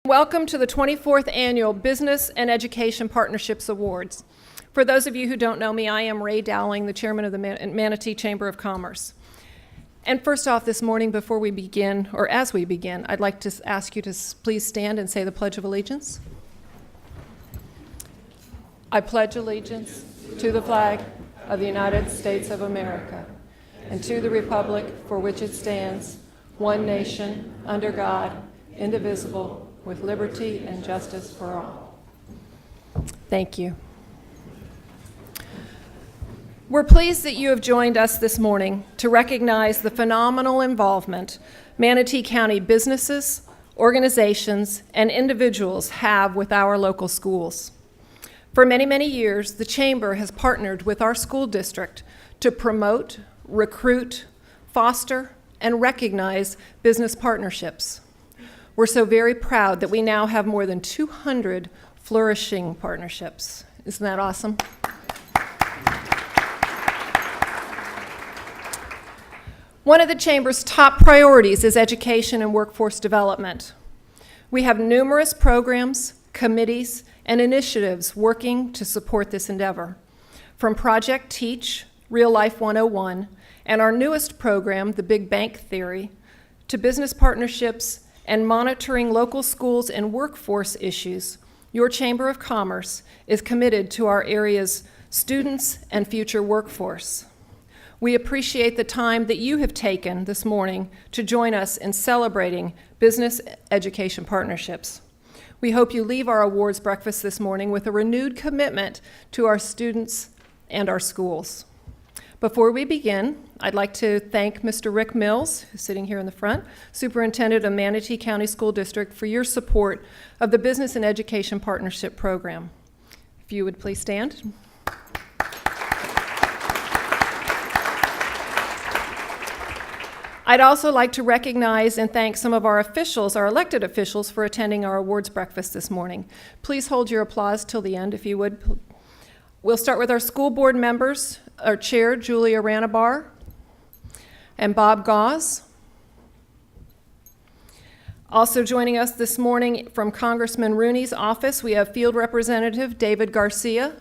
Welcome to the 24th Annual Business and Education Partnerships Awards. For those of you who don't know me, I am Ray Dowling, the chairman of the Manatee Chamber of Commerce. And first off, this morning, before we begin, or as we begin, I'd like to ask you to please stand and say the Pledge of Allegiance. I pledge allegiance to the flag of the United States of America and to the republic for which it stands, one nation, under God, indivisible, with liberty and justice for all. Thank you. We're pleased that you have joined us this morning to recognize the phenomenal involvement Manatee County businesses, organizations, and individuals have with our local schools. For many, many years, the Chamber has partnered with our school district to promote, recruit, foster, and recognize business partnerships. We're so very proud that we now have more than 200 flourishing partnerships. Isn't that awesome? One of the Chamber's top priorities is education and workforce development. We have numerous programs, committees, and initiatives working to support this endeavor. From Project Teach, Real Life 101, and our newest program, The Big Bank Theory, to business partnerships and monitoring local schools and workforce issues, your Chamber of Commerce is committed to our area's students and future workforce. We appreciate the time that you have taken this morning to join us in celebrating business education partnerships. We hope you leave our awards breakfast this morning with a renewed commitment to our students and our schools. Before we begin, I'd like to thank Mr. Rick Mills, who's sitting here in the front, Superintendent of Manatee County School District, for your support of the Business and Education Partnership Program. If you would please stand. I'd also like to recognize and thank some of our officials, our elected officials, for attending our awards breakfast this morning. Please hold your applause till the end, if you would. We'll start with our school board members, our chair, Julia Ranabar, and Bob Gauze. Also joining us this morning from Congressman Rooney's office, we have Field Representative David Garcia.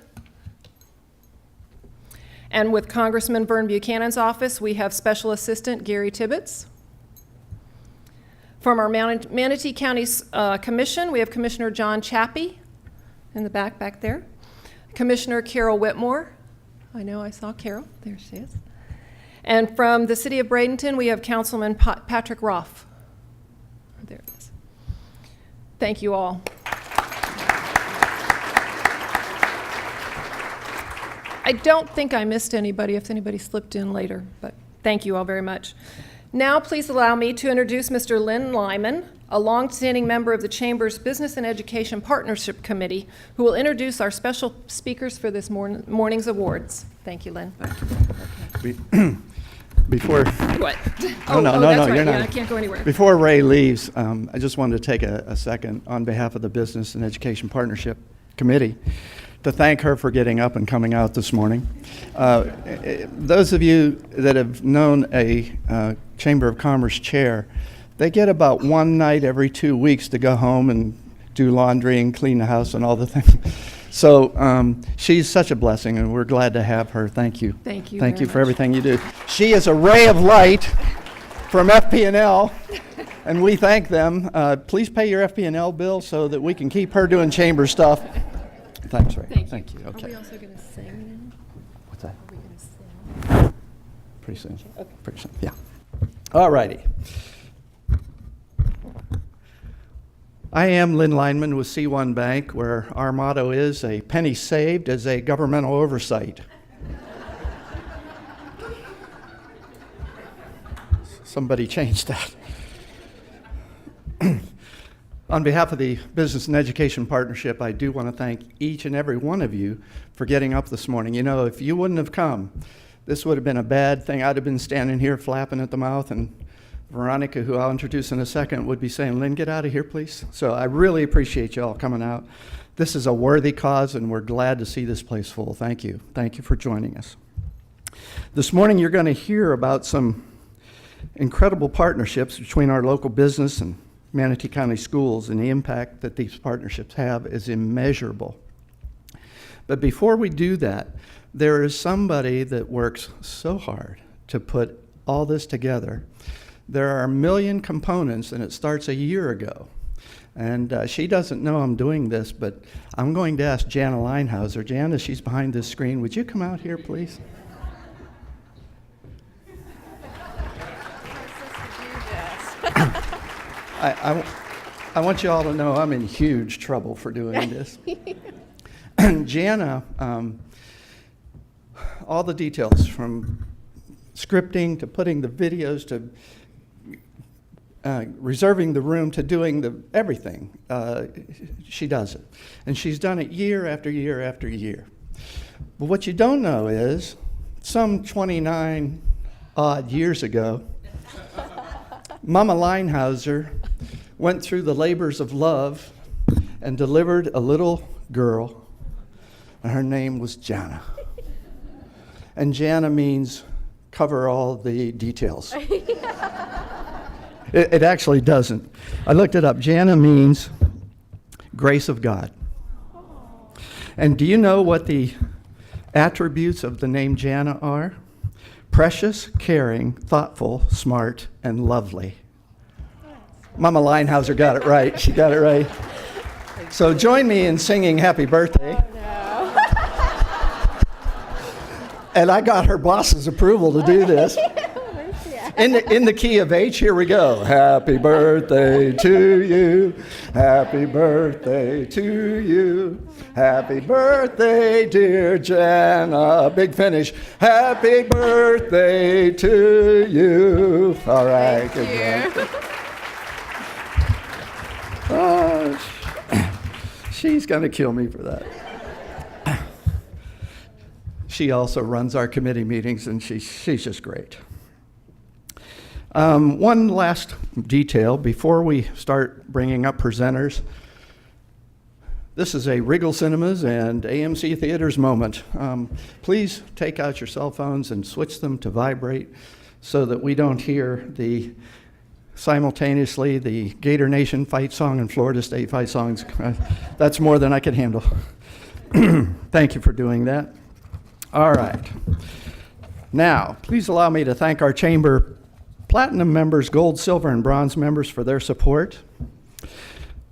And with Congressman Vern Buchanan's office, we have Special Assistant Gary Tibbetts. From our Manatee County Commission, we have Commissioner John Chappie in the back there. Commissioner Carol Whitmore. I know I saw Carol. There she is. And from the City of Bradenton, we have Councilman Patrick Roth. There it is. Thank you all. I don't think I missed anybody if anybody slipped in later, but thank you all very much. Now please allow me to introduce Mr. Lynn Lyman, a longstanding member of the Chamber's Business and Education Partnership Committee, who will introduce our special speakers for this morning's awards. Thank you, Lynn. Thank you. Before what? Oh, no, that's right. you're not. Yeah, I can't go anywhere. Before Ray leaves, I just wanted to take a second on behalf of the Business and Education Partnership Committee to thank her for getting up and coming out this morning. Those of you that have known a Chamber of Commerce chair, they get about one night every 2 weeks to go home and do laundry and clean the house and all the things. So she's such a blessing, and we're glad to have her. Thank you. Thank you. Thank you for everything you do. She is a ray of light from FP&L, and we thank them. Please pay your FP&L bill so that we can keep her doing chamber stuff. Thanks, Ray. Thank you. Okay. Are we also going to sing now? What's that? Are we going to sing? Pretty soon. Okay. Pretty soon. Yeah. All righty. I am Lynn Lineman with C1 Bank, where our motto is a penny saved is a governmental oversight. Somebody changed that. On behalf of the Business and Education Partnership, I do want to thank each and every one of you for getting up this morning. You know, if you wouldn't have come, this would have been a bad thing. I'd have been standing here flapping at the mouth, and Veronica, who I'll introduce in a second, would be saying, Lynn, get out of here, please. So I really appreciate you all coming out. This is a worthy cause, and we're glad to see this place full. Thank you. Thank you for joining us. This morning, you're going to hear about some incredible partnerships between our local business and Manatee County Schools, and the impact that these partnerships have is immeasurable. But before we do that, there is somebody that works so hard to put all this together. There are a million components, and it starts a year ago. And she doesn't know I'm doing this, but I'm going to ask Jana Leinhauser. Jana, she's behind this screen. Would you come out here, please? I want you all to know I'm in huge trouble for doing this. Jana, all the details from scripting to putting the videos to reserving the room to doing everything, she does it. And she's done it year after year after year. But what you don't know is some 29 odd years ago, Mama Leinhauser went through the labors of love and delivered a little girl, and her name was Jana. And Jana means cover all the details. It actually doesn't. I looked it up. Jana means grace of God. And do you know what the attributes of the name Jana are? Precious, caring, thoughtful, smart, and lovely. Mama Leinhauser got it right. She got it right. So join me in singing Happy Birthday. Oh, no. And I got her boss's approval to do this. In the key of H, here we go. Happy birthday to you. Happy birthday to you. Happy birthday, dear Jana. Big finish. Happy birthday to you. All right. Thank you. Oh, she's going to kill me for that. She also runs our committee meetings, and she's just great. One last detail before we start bringing up presenters. This is a Regal Cinemas and AMC Theaters moment. Please take out your cell phones and switch them to vibrate so that we don't hear simultaneously the Gator Nation fight song and Florida State fight songs. That's more than I can handle. Thank you for doing that. All right. Now, please allow me to thank our Chamber Platinum members, Gold, Silver, and Bronze members for their support.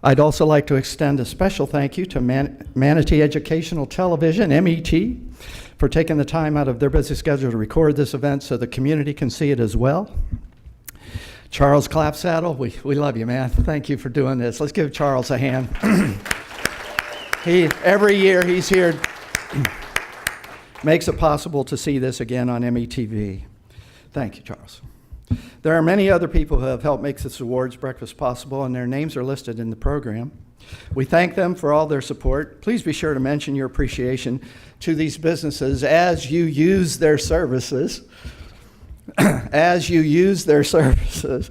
I'd also like to extend a special thank you to Manatee Educational Television, MET, for taking the time out of their busy schedule to record this event so the community can see it as well. Charles Clapsaddle, we love you, man. Thank you for doing this. Let's give Charles a hand. Every year he's here, makes it possible to see this again on METV. Thank you, Charles. There are many other people who have helped make this awards breakfast possible, and their names are listed in the program. We thank them for all their support. Please be sure to mention your appreciation to these businesses as you use their services. As you use their services.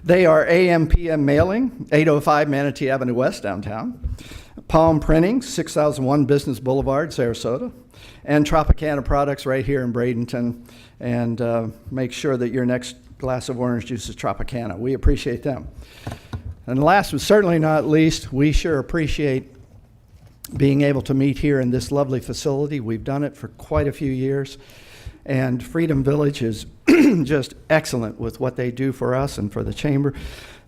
They are AM/PM Mailing, 805 Manatee Avenue West, downtown. Palm Printing, 6001 Business Boulevard, Sarasota. And Tropicana Products right here in Bradenton. And make sure that your next glass of orange juice is Tropicana. We appreciate them. And last but certainly not least, we sure appreciate being able to meet here in this lovely facility. We've done it for quite a few years. And Freedom Village is just excellent with what they do for us and for the Chamber.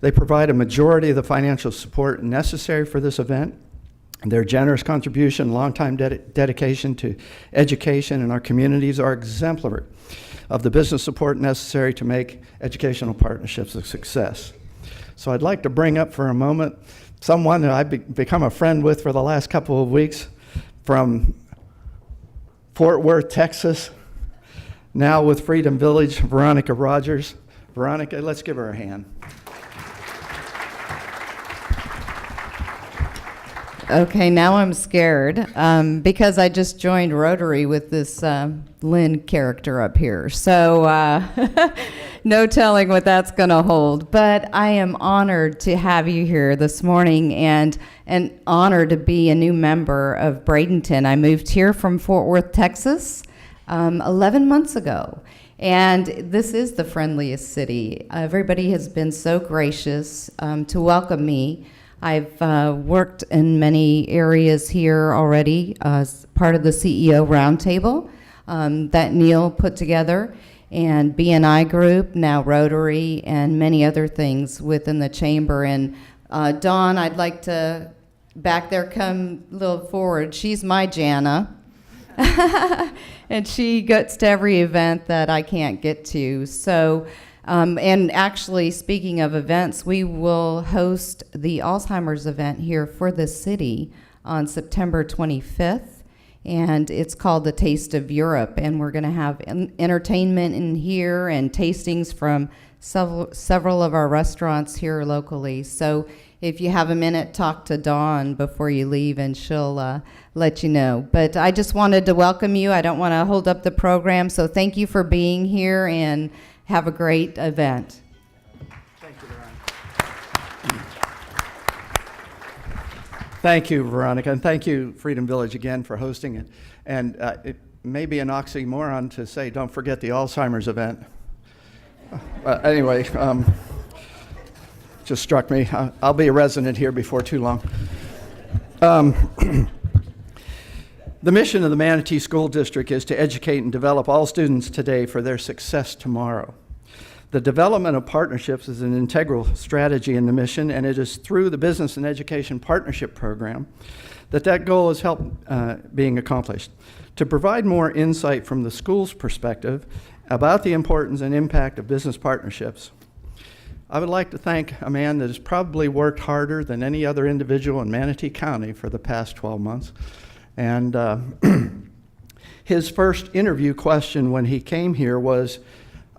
They provide a majority of the financial support necessary for this event. Their generous contribution, longtime dedication to education in our communities are exemplary of the business support necessary to make educational partnerships a success. So I'd like to bring up for a moment someone that I've become a friend with for the last couple of weeks from Fort Worth, Texas, now with Freedom Village, Veronica Rogers. Veronica, let's give her a hand. Okay, now I'm scared because I just joined Rotary with this Lynn character up here. So no telling what that's going to hold. But I am honored to have you here this morning and honored to be a new member of Bradenton. I moved here from Fort Worth, Texas 11 months ago. And this is the friendliest city. Everybody has been so gracious to welcome me. I've worked in many areas here already as part of the CEO Roundtable that Neil put together, and BNI Group, now Rotary, and many other things within the chamber. And Dawn, I'd like to back there, come a little forward. She's my Jana. And she gets to every event that I can't get to. So, and actually, speaking of events, we will host the Alzheimer's event here for the city on September 25th. And it's called the Taste of Europe. And we're going to have entertainment in here and tastings from several of our restaurants here locally. So if you have a minute, talk to Dawn before you leave, and she'll let you know. But I just wanted to welcome you. I don't want to hold up the program, so thank you for being here, and have a great event. Thank you, Veronica. Thank you, Veronica, and thank you, Freedom Village, again for hosting it. And it may be an oxymoron to say, don't forget the Alzheimer's event. Anyway, just struck me. I'll be a resident here before too long. The mission of the Manatee School District is to educate and develop all students today for their success tomorrow. The development of partnerships is an integral strategy in the mission, and it is through the Business and Education Partnership Program that goal is being accomplished. To provide more insight from the school's perspective about the importance and impact of business partnerships, I would like to thank a man that has probably worked harder than any other individual in Manatee County for the past 12 months. And his first interview question when he came here was,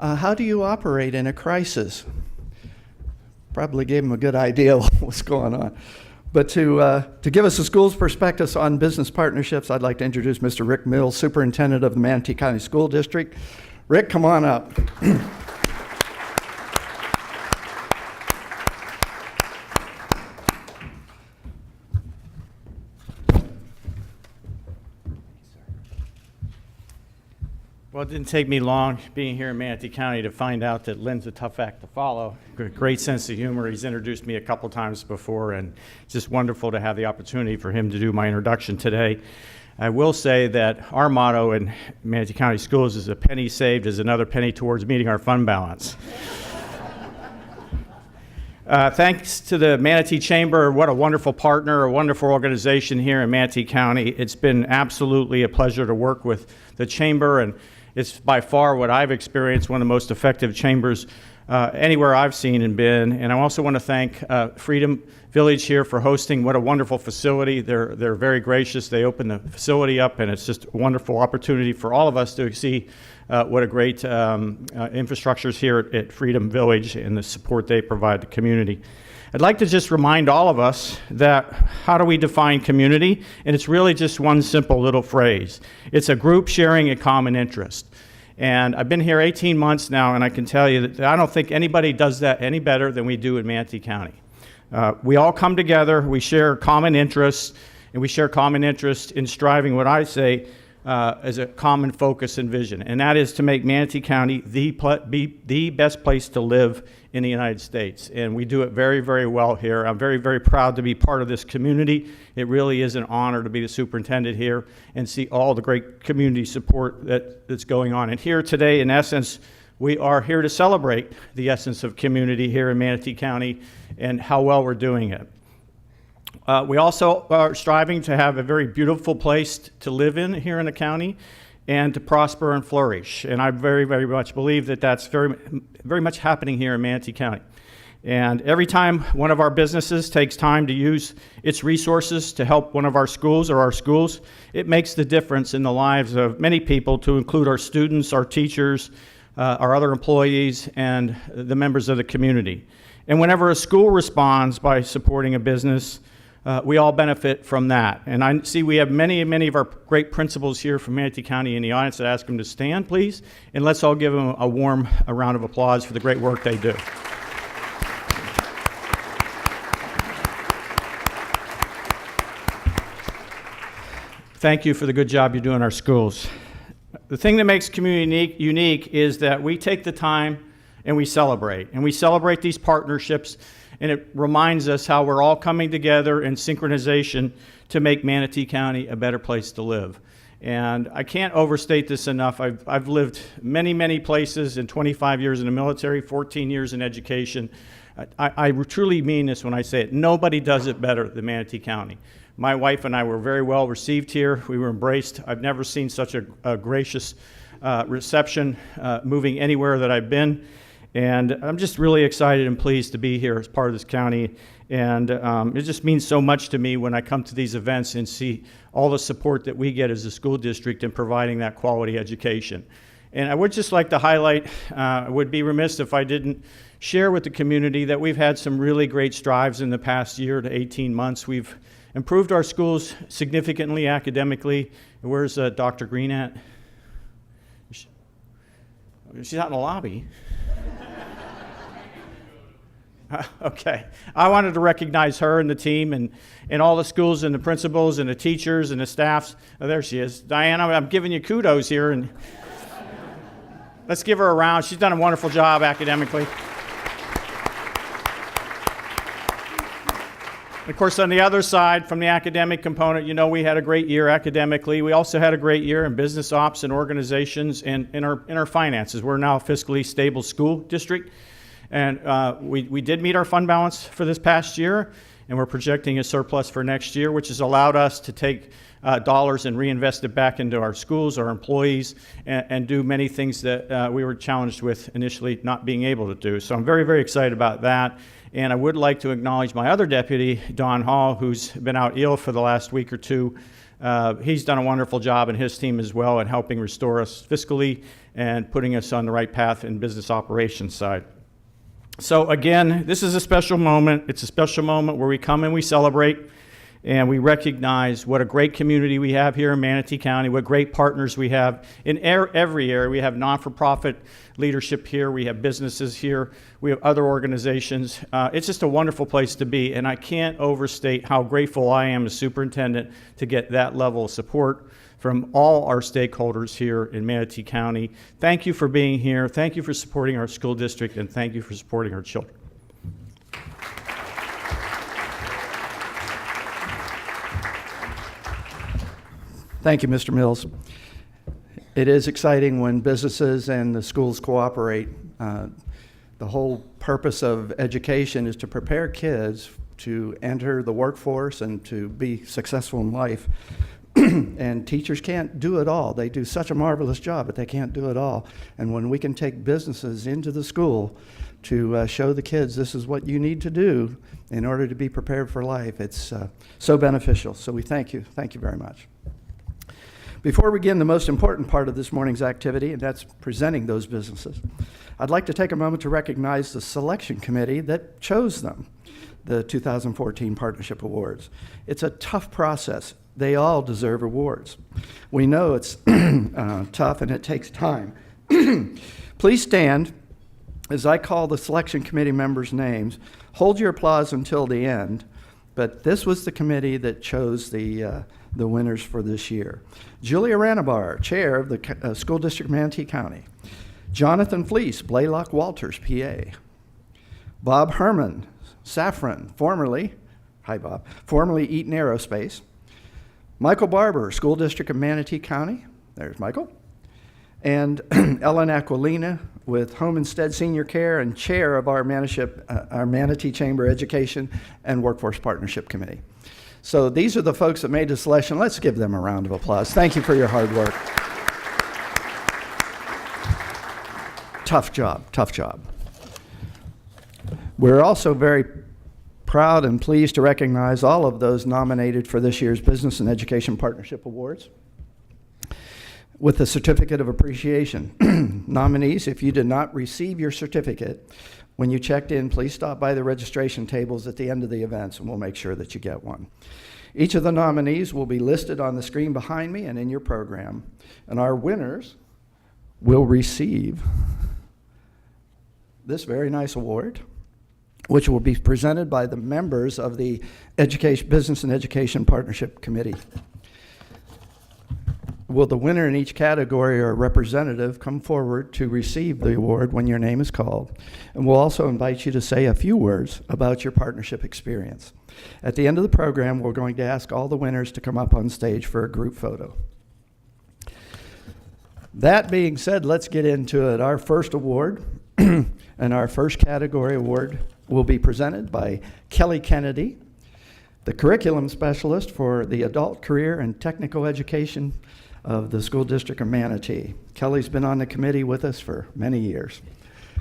how do you operate in a crisis? Probably gave him a good idea of what's going on. But to give us the school's perspectives on business partnerships, I'd like to introduce Mr. Rick Mills, Superintendent of the Manatee County School District. Rick, come on up. Well, it didn't take me long being here in Manatee County to find out that Lynn's a tough act to follow. Great sense of humor. He's introduced me a couple times before, and it's just wonderful to have the opportunity for him to do my introduction today. I will say that our motto in Manatee County Schools is a penny saved is another penny towards meeting our fund balance. Thanks to the Manatee Chamber. What a wonderful partner, a wonderful organization here in Manatee County. It's been absolutely a pleasure to work with the Chamber, and it's by far what I've experienced, one of the most effective chambers anywhere I've seen and been. And I also want to thank Freedom Village here for hosting. What a wonderful facility. They're very gracious. They opened the facility up, and it's just a wonderful opportunity for all of us to see what a great infrastructure is here at Freedom Village and the support they provide the community. I'd like to just remind all of us that how do we define community? And it's really just one simple little phrase. It's a group sharing a common interest. And I've been here 18 months now, and I can tell you that I don't think anybody does that any better than we do in Manatee County. We all come together, we share common interests, and we share common interest in striving what I say as a common focus and vision, and that is to make Manatee County the best place to live in the United States. And we do it very, very well here. I'm very, very proud to be part of this community. It really is an honor to be the superintendent here and see all the great community support that's going on. And here today, in essence, we are here to celebrate the essence of community here in Manatee County and how well we're doing it. We also are striving to have a very beautiful place to live in here in the county and to prosper and flourish. And I very, very much believe that that's very, very much happening here in Manatee County. And every time one of our businesses takes time to use its resources to help one of our schools or our schools, it makes the difference in the lives of many people, to include our students, our teachers, our other employees, and the members of the community. And whenever a school responds by supporting a business, we all benefit from that. And I see we have many of our great principals here from Manatee County in the audience. I'd ask them to stand, please, and let's all give them a warm round of applause for the great work they do. Thank you for the good job you do in our schools. The thing that makes community unique is that we take the time and we celebrate. And we celebrate these partnerships, and it reminds us how we're all coming together in synchronization to make Manatee County a better place to live. And I can't overstate this enough. I've lived many, many places in 25 years in the military, 14 years in education. I truly mean this when I say it. Nobody does it better than Manatee County. My wife and I were very well received here. We were embraced. I've never seen such a gracious reception moving anywhere that I've been. And I'm just really excited and pleased to be here as part of this county. And it just means so much to me when I come to these events and see all the support that we get as a school district in providing that quality education. And I would just like to highlight, I would be remiss if I didn't share with the community that we've had some really great strides in the past year to 18 months. We've improved our schools significantly academically. Where's Dr. Green at? She's out in the lobby. Okay. I wanted to recognize her and the team and all the schools and the principals and the teachers and the staffs. Oh, there she is. Diana, I'm giving you kudos here. And let's give her a round. She's done a wonderful job academically. Of course, on the other side, from the academic component, you know, we had a great year academically. We also had a great year in business ops and organizations and in our finances. We're now a fiscally stable school district. And we did meet our fund balance for this past year, and we're projecting a surplus for next year, which has allowed us to take dollars and reinvest it back into our schools, our employees, and do many things that we were challenged with initially not being able to do. So I'm very, very excited about that. And I would like to acknowledge my other deputy, Don Hall, who's been out ill for the last week or two. He's done a wonderful job, and his team as well, in helping restore us fiscally and putting us on the right path in business operations side. So again, this is a special moment. It's a special moment where we come and we celebrate and we recognize what a great community we have here in Manatee County, what great partners we have in every area. We have non-for-profit leadership here. We have businesses here. We have other organizations. It's just a wonderful place to be, and I can't overstate how grateful I am as superintendent to get that level of support from all our stakeholders here in Manatee County. Thank you for being here. Thank you for supporting our school district, and thank you for supporting our children. Thank you, Mr. Mills. It is exciting when businesses and the schools cooperate. The whole purpose of education is to prepare kids to enter the workforce and to be successful in life. And teachers can't do it all. They do such a marvelous job, but they can't do it all. And when we can take businesses into the school to show the kids this is what you need to do in order to be prepared for life, it's so beneficial. So we thank you. Thank you very much. Before we begin the most important part of this morning's activity, and that's presenting those businesses, I'd like to take a moment to recognize the selection committee that chose them, the 2014 Partnership Awards. It's a tough process. They all deserve awards. We know it's tough and it takes time. Please stand as I call the selection committee members' names. Hold your applause until the end, but this was the committee that chose the winners for this year. Julia Ranabar, Chair of the School District of Manatee County. Jonathan Fleece, Blaylock Walters, PA. Bob Herman, Safran, formerly Eaton Aerospace. Michael Barber, School District of Manatee County. There's Michael. And Ellen Aquilina with Home Instead Senior Care and Chair of our Manatee Chamber Education and Workforce Partnership Committee. So these are the folks that made the selection. Let's give them a round of applause. Thank you for your hard work. Tough job, tough job. We're also very proud and pleased to recognize all of those nominated for this year's Business and Education Partnership Awards with a certificate of appreciation. Nominees, if you did not receive your certificate when you checked in, please stop by the registration tables at the end of the events and we'll make sure that you get one. Each of the nominees will be listed on the screen behind me and in your program, and our winners will receive this very nice award, which will be presented by the members of the Business and Education Partnership Committee. Will the winner in each category or representative come forward to receive the award when your name is called? And we'll also invite you to say a few words about your partnership experience. At the end of the program, we're going to ask all the winners to come up on stage for a group photo. That being said, let's get into it. Our first award and our first category award will be presented by Kelly Kennedy, the curriculum specialist for the adult career and technical education of the School District of Manatee. Kelly's been on the committee with us for many years.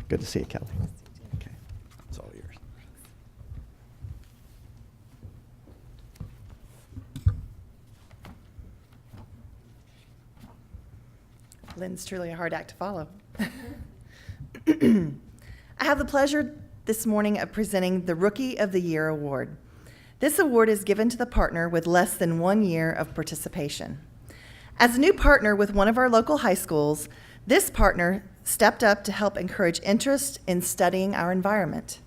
Good to see you, Kelly. Okay, it's all yours. Lynn's truly a hard act to follow. I have the pleasure this morning of presenting the Rookie of the Year Award. This award is given to the partner with less than 1 year of participation. As a new partner with one of our local high schools, this partner stepped up to help encourage interest in studying our environment.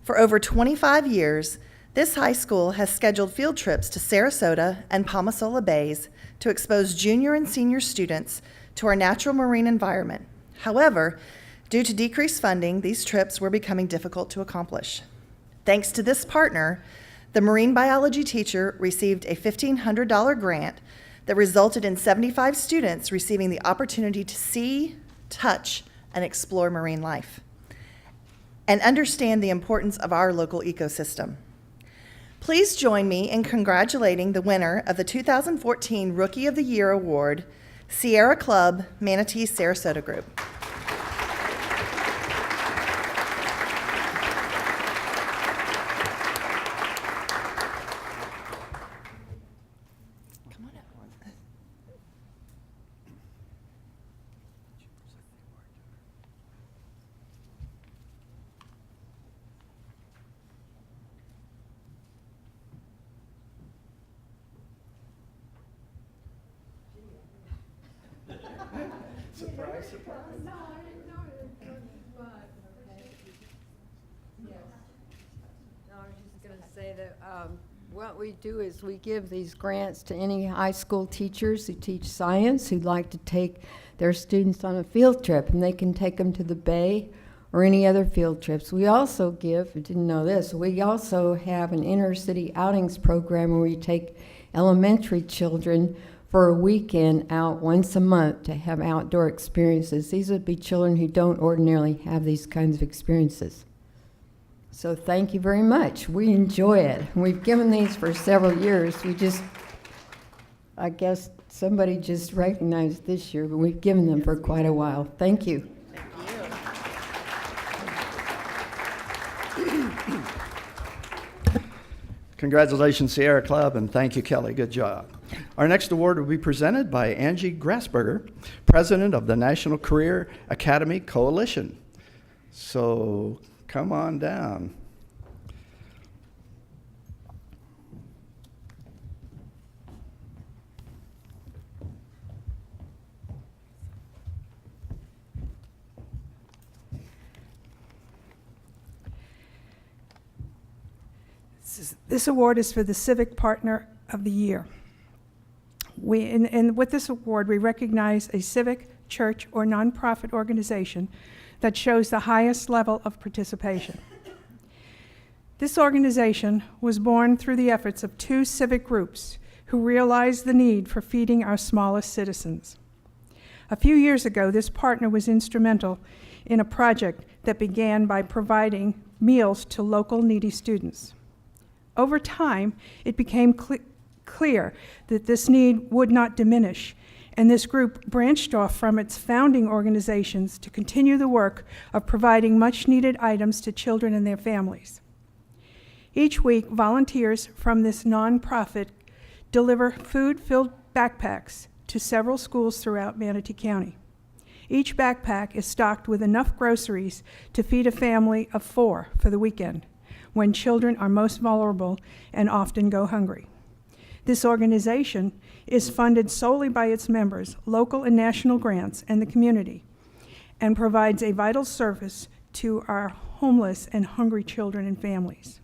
For over 25 years, this high school has scheduled field trips to Sarasota and Palmasola Bays to expose junior and senior students to our natural marine environment. However, due to decreased funding, these trips were becoming difficult to accomplish. Thanks to this partner, the marine biology teacher received a $1,500 grant that resulted in 75 students receiving the opportunity to see, touch, and explore marine life, and understand the importance of our local ecosystem. Please join me in congratulating the winner of the 2014 Rookie of the Year Award, Sierra Club, Manatee Sarasota Group. Come on up. Surprise, surprise. No, I didn't know it. No, I was just going to say that what we do is we give these grants to any high school teachers who teach science who'd like to take their students on a field trip, and they can take them to the Bay or any other field trips. We also give, I didn't know this, we also have an inner city outings program where we take elementary children for a weekend out once a month to have outdoor experiences. These would be children who don't ordinarily have these kinds of experiences. So thank you very much. We enjoy it. We've given these for several years. I guess somebody just recognized this year, but we've given them for quite a while. Thank you. Congratulations, Sierra Club, and thank you, Kelly. Good job. Our next award will be presented by Angie Grassberger, President of the National Career Academy Coalition. So come on down. This award is for the Civic Partner of the Year. And with this award, we recognize a civic, church, or nonprofit organization that shows the highest level of participation. This organization was born through the efforts of two civic groups who realized the need for feeding our smallest citizens. A few years ago, this partner was instrumental in a project that began by providing meals to local needy students. Over time, it became clear that this need would not diminish, and this group branched off from its founding organizations to continue the work of providing much-needed items to children and their families. Each week, volunteers from this nonprofit deliver food-filled backpacks to several schools throughout Manatee County. Each backpack is stocked with enough groceries to feed a family of 4 for the weekend, when children are most vulnerable and often go hungry. This organization is funded solely by its members, local and national grants, and the community, and provides a vital service to our homeless and hungry children and families.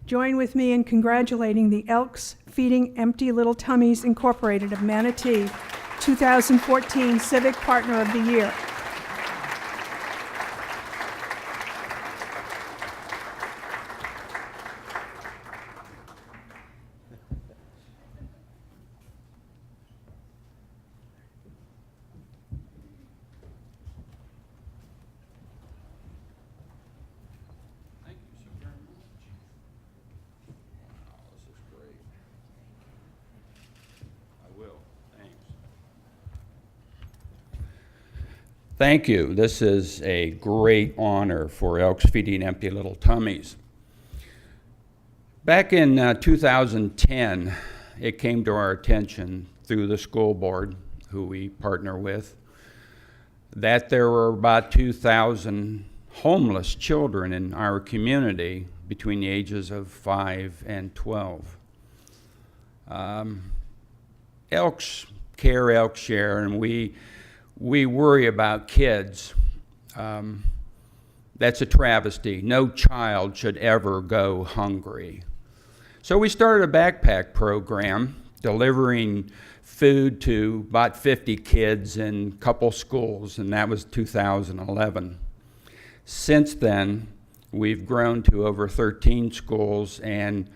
Join with me in congratulating the Elks Feeding Empty Little Tummies Incorporated of Manatee, 2014 Civic Partner of the Year. Thank you. This is a great honor for Elks Feeding Empty Little Tummies. Back in 2010, it came to our attention through the school board, who we partner with, that there were about 2,000 homeless children in our community between the ages of 5 and 12. Elks care, Elks share, and we worry about kids. That's a travesty. No child should ever go hungry. So we started a backpack program delivering food to about 50 kids in a couple schools, and that was 2011. Since then, we've grown to over 13 schools, and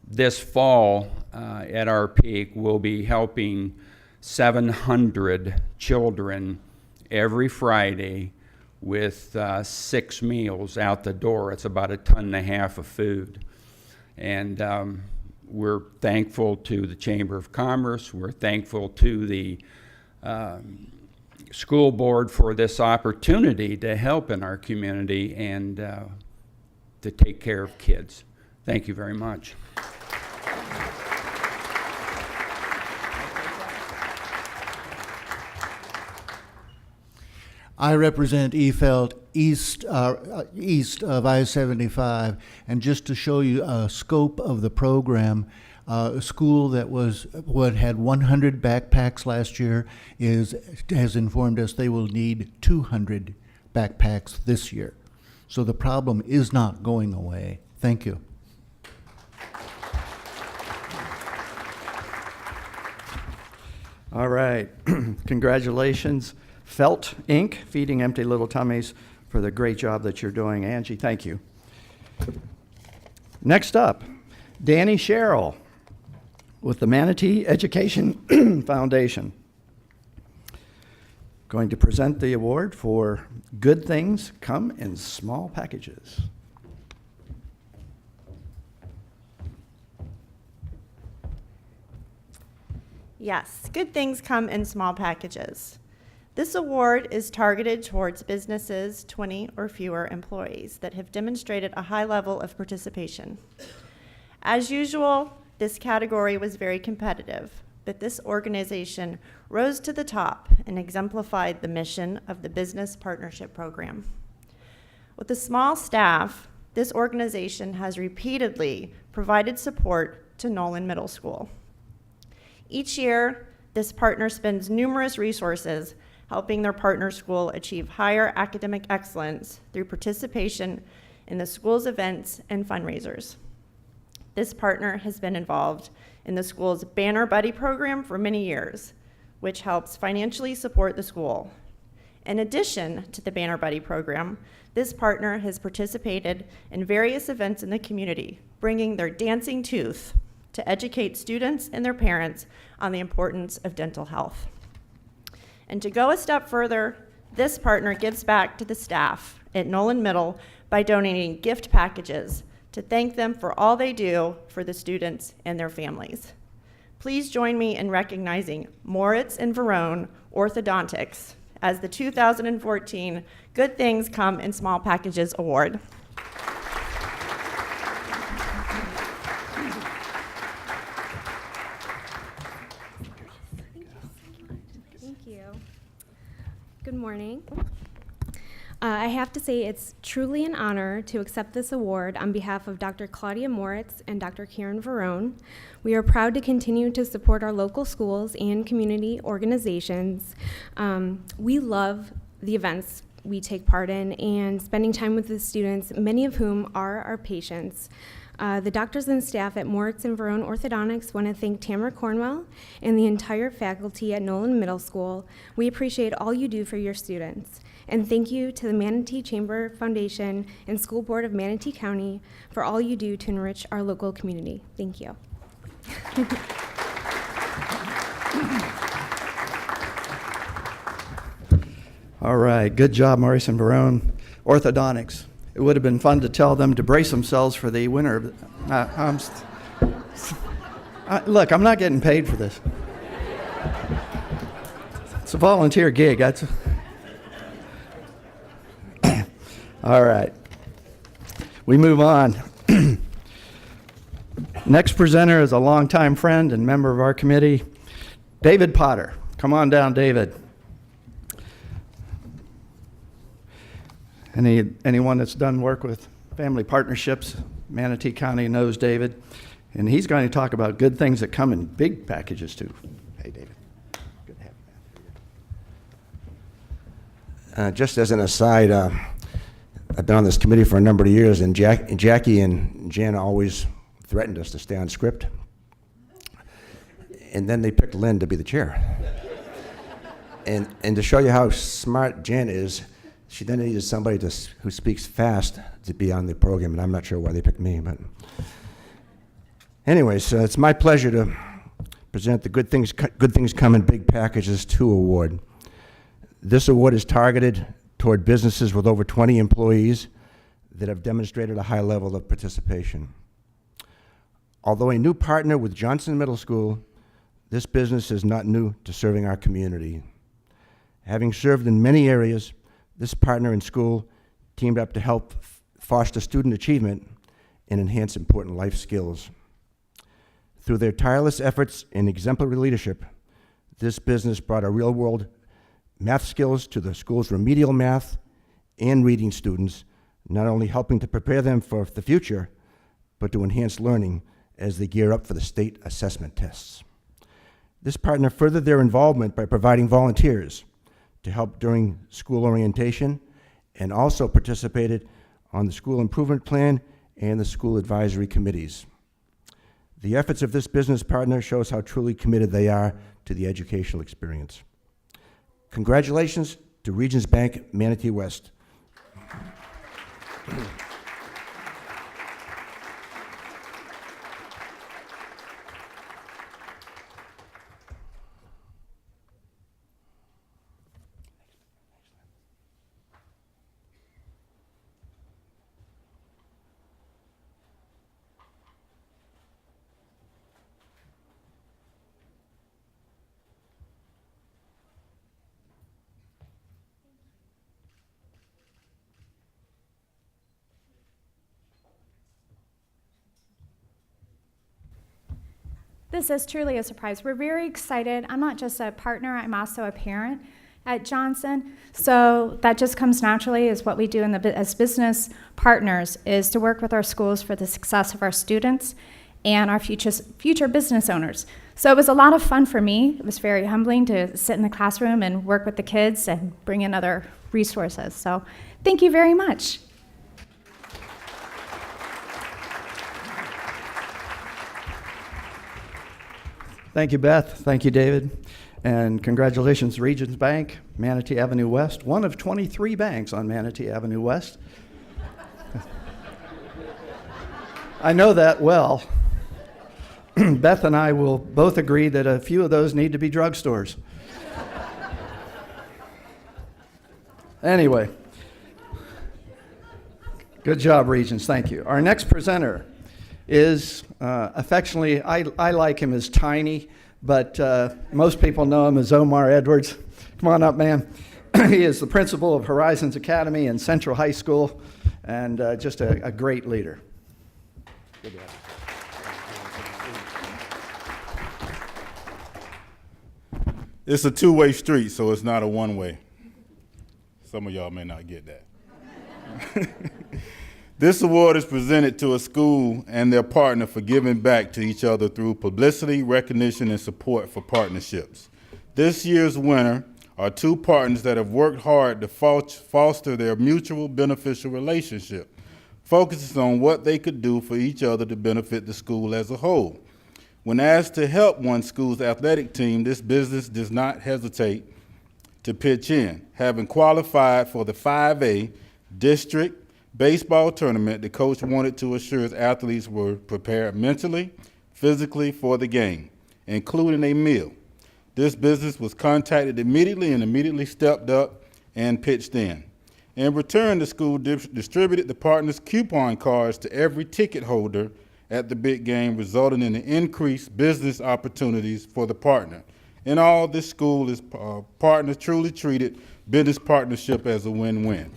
this fall, at our peak, we'll be helping 700 children every Friday with 6 meals out the door. It's about 1.5 tons of food. And we're thankful to the Chamber of Commerce. We're thankful to the school board for this opportunity to help in our community and to take care of kids. Thank you very much. I represent Efeld east of I-75, and just to show you a scope of the program, a school that had 100 backpacks last year has informed us they will need 200 backpacks this year. So the problem is not going away. Thank you. All right. Congratulations, Felt Inc., Feeding Empty Little Tummies, for the great job that you're doing. Angie, thank you. Next up, Danny Sherrill with the Manatee Education Foundation. Going to present the award for Good Things Come in Small Packages. Yes, good things come in small packages. This award is targeted towards businesses 20 or fewer employees that have demonstrated a high level of participation. As usual, this category was very competitive, but this organization rose to the top and exemplified the mission of the Business Partnership Program. With a small staff, this organization has repeatedly provided support to Nolan Middle School. Each year, this partner spends numerous resources helping their partner school achieve higher academic excellence through participation in the school's events and fundraisers. This partner has been involved in the school's Banner Buddy program for many years, which helps financially support the school. In addition to the Banner Buddy program, this partner has participated in various events in the community, bringing their dancing tooth to educate students and their parents on the importance of dental health. And to go a step further, this partner gives back to the staff at Nolan Middle by donating gift packages to thank them for all they do for the students and their families. Please join me in recognizing Moritz and Verone Orthodontics as the 2014 Good Things Come in Small Packages Award. Good morning. I have to say it's truly an honor to accept this award on behalf of Dr. Claudia Moritz and Dr. Karen Verone. We are proud to continue to support our local schools and community organizations. We love the events we take part in and spending time with the students, many of whom are our patients. The doctors and staff at Moritz and Verone Orthodontics want to thank Tamara Cornwell and the entire faculty at Nolan Middle School. We appreciate all you do for your students. And thank you to the Manatee Chamber Foundation and School Board of Manatee County for all you do to enrich our local community. Thank you. All right, good job, Maurice and Verone Orthodontics. It would have been fun to tell them to brace themselves for the winner. Look, I'm not getting paid for this. It's a volunteer gig. All right. We move on. Next presenter is a longtime friend and member of our committee, David Potter. Come on down, David. Anyone that's done work with family partnerships, Manatee County knows David, and he's going to talk about good things that come in big packages too. Hey, David. Good to have you. Just as an aside, I've been on this committee for a number of years, and Jackie and Jan always threatened us to stay on script, and then they picked Lynn to be the chair. And to show you how smart Jan is, she then needed somebody who speaks fast to be on the program, and I'm not sure why they picked me. But anyways, it's my pleasure to present the Good Things Come in Big Packages 2 award. This award is targeted toward businesses with over 20 employees that have demonstrated a high level of participation. Although a new partner with Johnson Middle School, this business is not new to serving our community. Having served in many areas, this partner in school teamed up to help foster student achievement and enhance important life skills. Through their tireless efforts and exemplary leadership, this business brought a real-world math skills to the school's remedial math and reading students, not only helping to prepare them for the future, but to enhance learning as they gear up for the state assessment tests. This partner furthered their involvement by providing volunteers to help during school orientation, and also participated on the school improvement plan and the school advisory committees. The efforts of this business partner shows how truly committed they are to the educational experience. Congratulations to Regions Bank Manatee West. This is truly a surprise. We're very excited. I'm not just a partner, I'm also a parent at Johnson. So that just comes naturally is what we do as business partners, is to work with our schools for the success of our students and our future business owners. So it was a lot of fun for me. It was very humbling to sit in the classroom and work with the kids and bring in other resources. So thank you very much. Thank you, Beth. Thank you, David. And congratulations, Regions Bank, Manatee Avenue West, one of 23 banks on Manatee Avenue West. I know that well. Beth and I will both agree that a few of those need to be drugstores. Anyway, good job, Regions. Thank you. Our next presenter is affectionately, I like him as Tiny, but most people know him as Omar Edwards. Come on up, man. He is the principal of Horizons Academy and Central High School, and just a great leader. Good to have you. It's a two-way street, so it's not a one-way. Some of y'all may not get that. This award is presented to a school and their partner for giving back to each other through publicity, recognition, and support for partnerships. This year's winner are two partners that have worked hard to foster their mutual beneficial relationship. focuses on what they could do for each other to benefit the school as a whole. When asked to help one school's athletic team, this business does not hesitate to pitch in. Having qualified for the 5A district baseball tournament, the coach wanted to assure his athletes were prepared mentally, physically for the game, including a meal. This business was contacted immediately and immediately stepped up and pitched in. In return, the school distributed the partners' coupon cards to every ticket holder at the big game, resulting in increased business opportunities for the partner. In all, this school is partner truly treated business partnership as a win-win.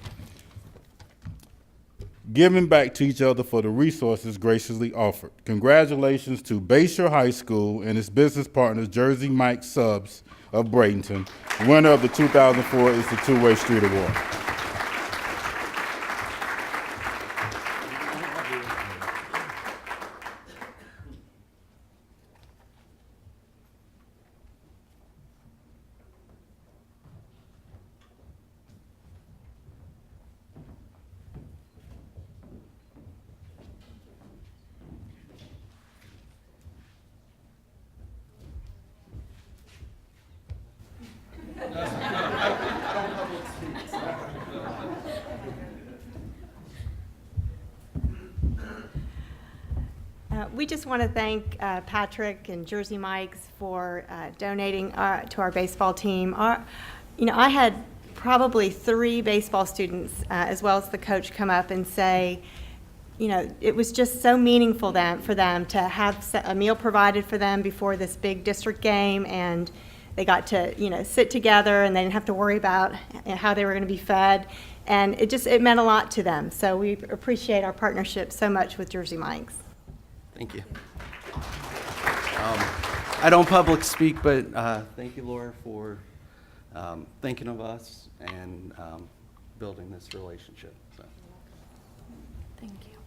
Giving back to each other for the resources graciously offered. Congratulations to Bayshore High School and its business partners, Jersey Mike Subs of Bradenton. Winner of the 2004 is the Two-Way Street Award. We just want to thank Patrick and Jersey Mike's for donating to our baseball team. I had probably 3 baseball students, as well as the coach, come up and say, it was just so meaningful for them to have a meal provided for them before this big district game, and they got to, sit together, and they didn't have to worry about how they were going to be fed, and it meant a lot to them. So we appreciate our partnership so much with Jersey Mike's. Thank you. I don't public speak, but thank you, Laura, for thinking of us and building this relationship. So. Thank you.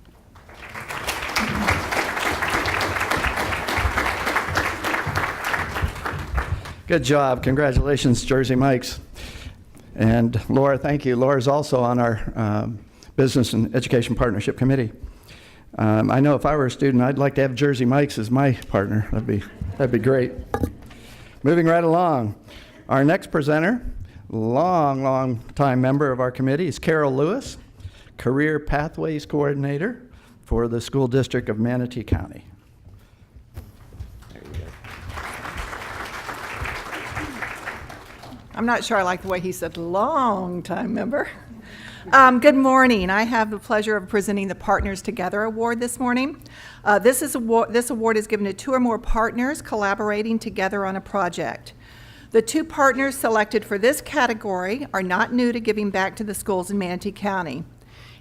Good job. Congratulations, Jersey Mike's. And Laura, thank you. Laura's also on our Business and Education Partnership Committee. I know if I were a student, I'd like to have Jersey Mike's as my partner. That'd be great. Moving right along. Our next presenter, long time member of our committee, is Carol Lewis, Career Pathways Coordinator for the School District of Manatee County. There you go. I'm not sure I like the way he said long time member. Good morning. I have the pleasure of presenting the Partners Together Award this morning. This award is given to 2 or more partners collaborating together on a project. The 2 partners selected for this category are not new to giving back to the schools in Manatee County.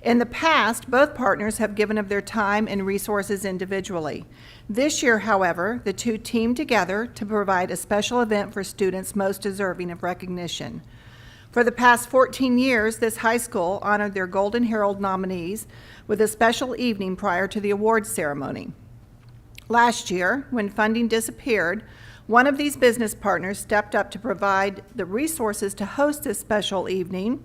In the past, both partners have given of their time and resources individually. This year, however, the 2 teamed together to provide a special event for students most deserving of recognition. For the past 14 years, this high school honored their Golden Herald nominees with a special evening prior to the awards ceremony. Last year, when funding disappeared, one of these business partners stepped up to provide the resources to host this special evening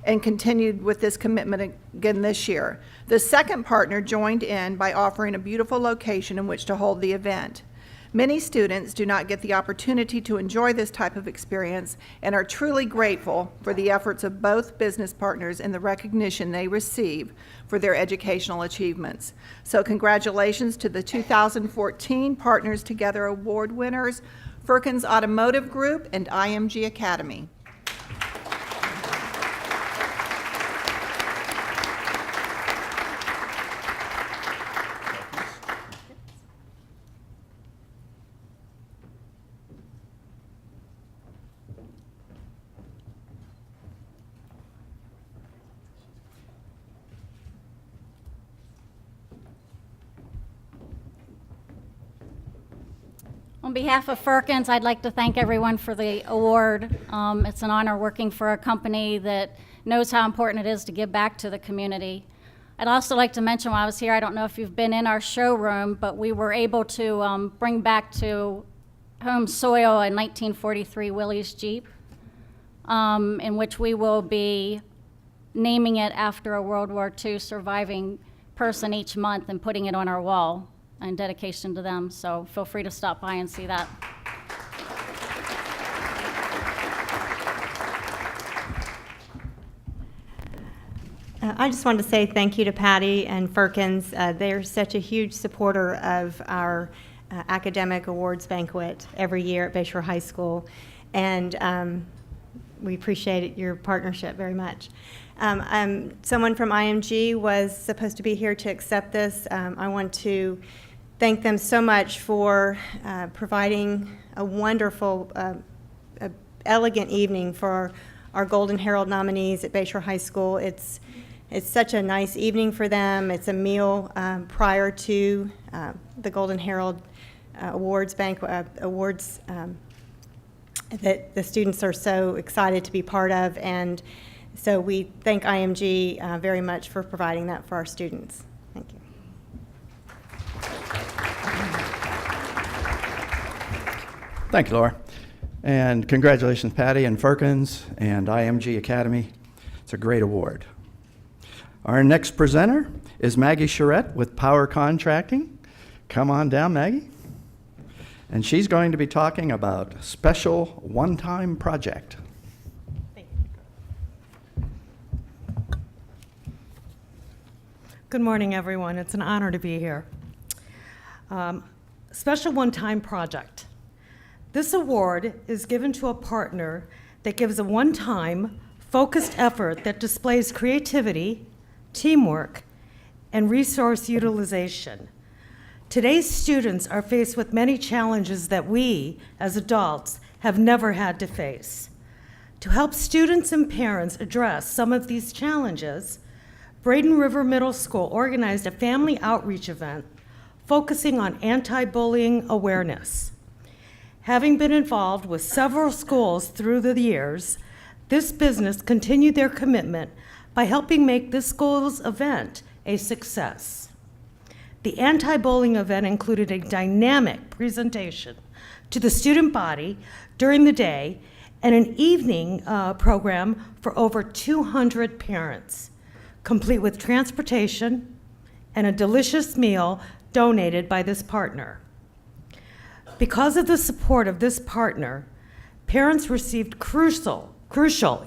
and continued with this commitment again this year. The second partner joined in by offering a beautiful location in which to hold the event. Many students do not get the opportunity to enjoy this type of experience and are truly grateful for the efforts of both business partners and the recognition they receive for their educational achievements. So congratulations to the 2014 Partners Together Award winners, Firkins Automotive Group and IMG Academy. On behalf of Firkins, I'd like to thank everyone for the award. It's an honor working for a company that knows how important it is to give back to the community. I'd also like to mention while I was here, I don't know if you've been in our showroom, but we were able to bring back to home soil a 1943 Willys Jeep, in which we will be naming it after a World War II surviving person each month and putting it on our wall in dedication to them. So feel free to stop by and see that. I just wanted to say thank you to Patty and Firkins. They're such a huge supporter of our academic awards banquet every year at Bayshore High School, and we appreciate your partnership very much. Someone from IMG was supposed to be here to accept this. I want to thank them so much for providing a wonderful, elegant evening for our Golden Herald nominees at Bayshore High School. It's such a nice evening for them. It's a meal prior to the Golden Herald awards banquet, that the students are so excited to be part of, and so we thank IMG very much for providing that for our students. Thank you. Thank you, Laura. And congratulations, Patty and Firkins and IMG Academy. It's a great award. Our next presenter is Maggie Charette with Power Contracting. Come on down, Maggie. And she's going to be talking about special one-time project. Good morning, everyone. It's an honor to be here. Special one-time project. This award is given to a partner that gives a one-time, focused effort that displays creativity, teamwork, and resource utilization. Today's students are faced with many challenges that we, as adults, have never had to face. To help students and parents address some of these challenges, Braden River Middle School organized a family outreach event focusing on anti-bullying awareness. Having been involved with several schools through the years, this business continued their commitment by helping make this school's event a success. The anti-bullying event included a dynamic presentation to the student body during the day and an evening program for over 200 parents, complete with transportation and a delicious meal donated by this partner. Because of the support of this partner, parents received crucial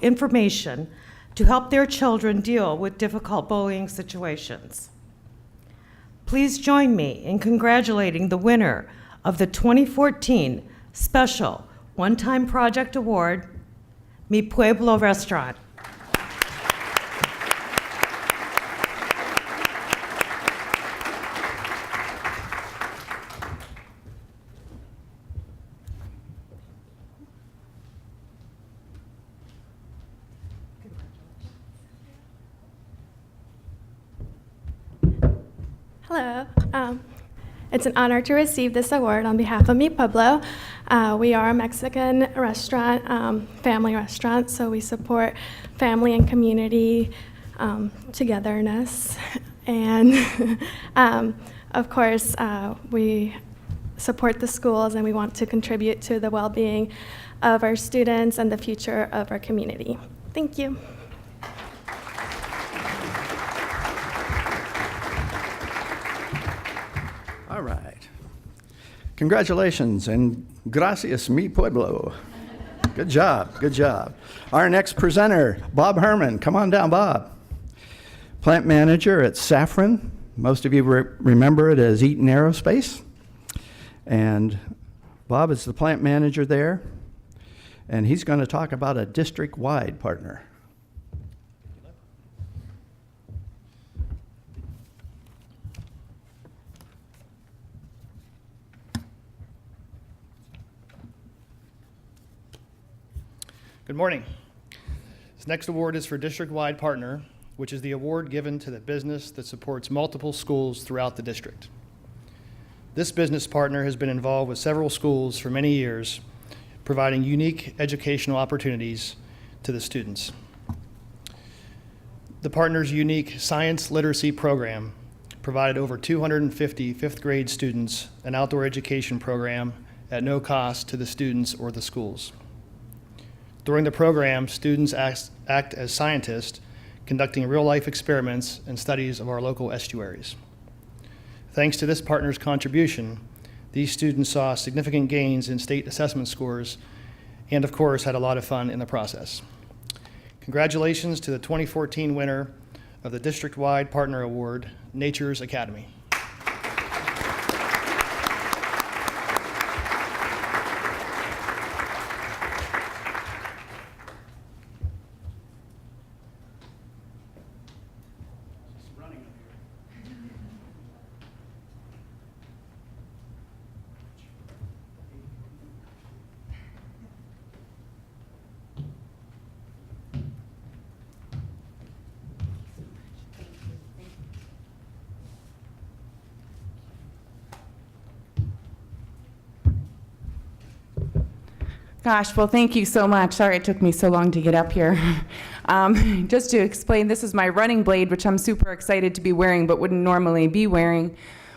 information to help their children deal with difficult bullying situations. Please join me in congratulating the winner of the 2014 Special One-Time Project Award, Mi Pueblo Restaurant. Hello. It's an honor to receive this award on behalf of Mi Pueblo. We are a Mexican restaurant, family restaurant, so we support family and community togetherness. And of course, we support the schools, and we want to contribute to the well-being of our students and the future of our community. Thank you. All right. Congratulations and gracias, mi pueblo. Good job, good job. Our next presenter, Bob Herman. Come on down, Bob. Plant manager at Safran. Most of you remember it as Eaton Aerospace. And Bob is the plant manager there. And he's going to talk about a district-wide partner. Good morning. This next award is for District-Wide Partner, which is the award given to the business that supports multiple schools throughout the district. This business partner has been involved with several schools for many years, providing unique educational opportunities to the students. The partner's unique science literacy program provided over 250 fifth grade students an outdoor education program at no cost to the students or the schools. During the program, students act as scientists, conducting real-life experiments and studies of our local estuaries. Thanks to this partner's contribution, these students saw significant gains in state assessment scores and, of course, had a lot of fun in the process. Congratulations to the 2014 winner of the district-wide partner award, Nature's Academy. Gosh, well, thank you so much. Sorry it took me so long to get up here. Just to explain, this is my running blade, which I'm super excited to be wearing, but wouldn't normally be wearing.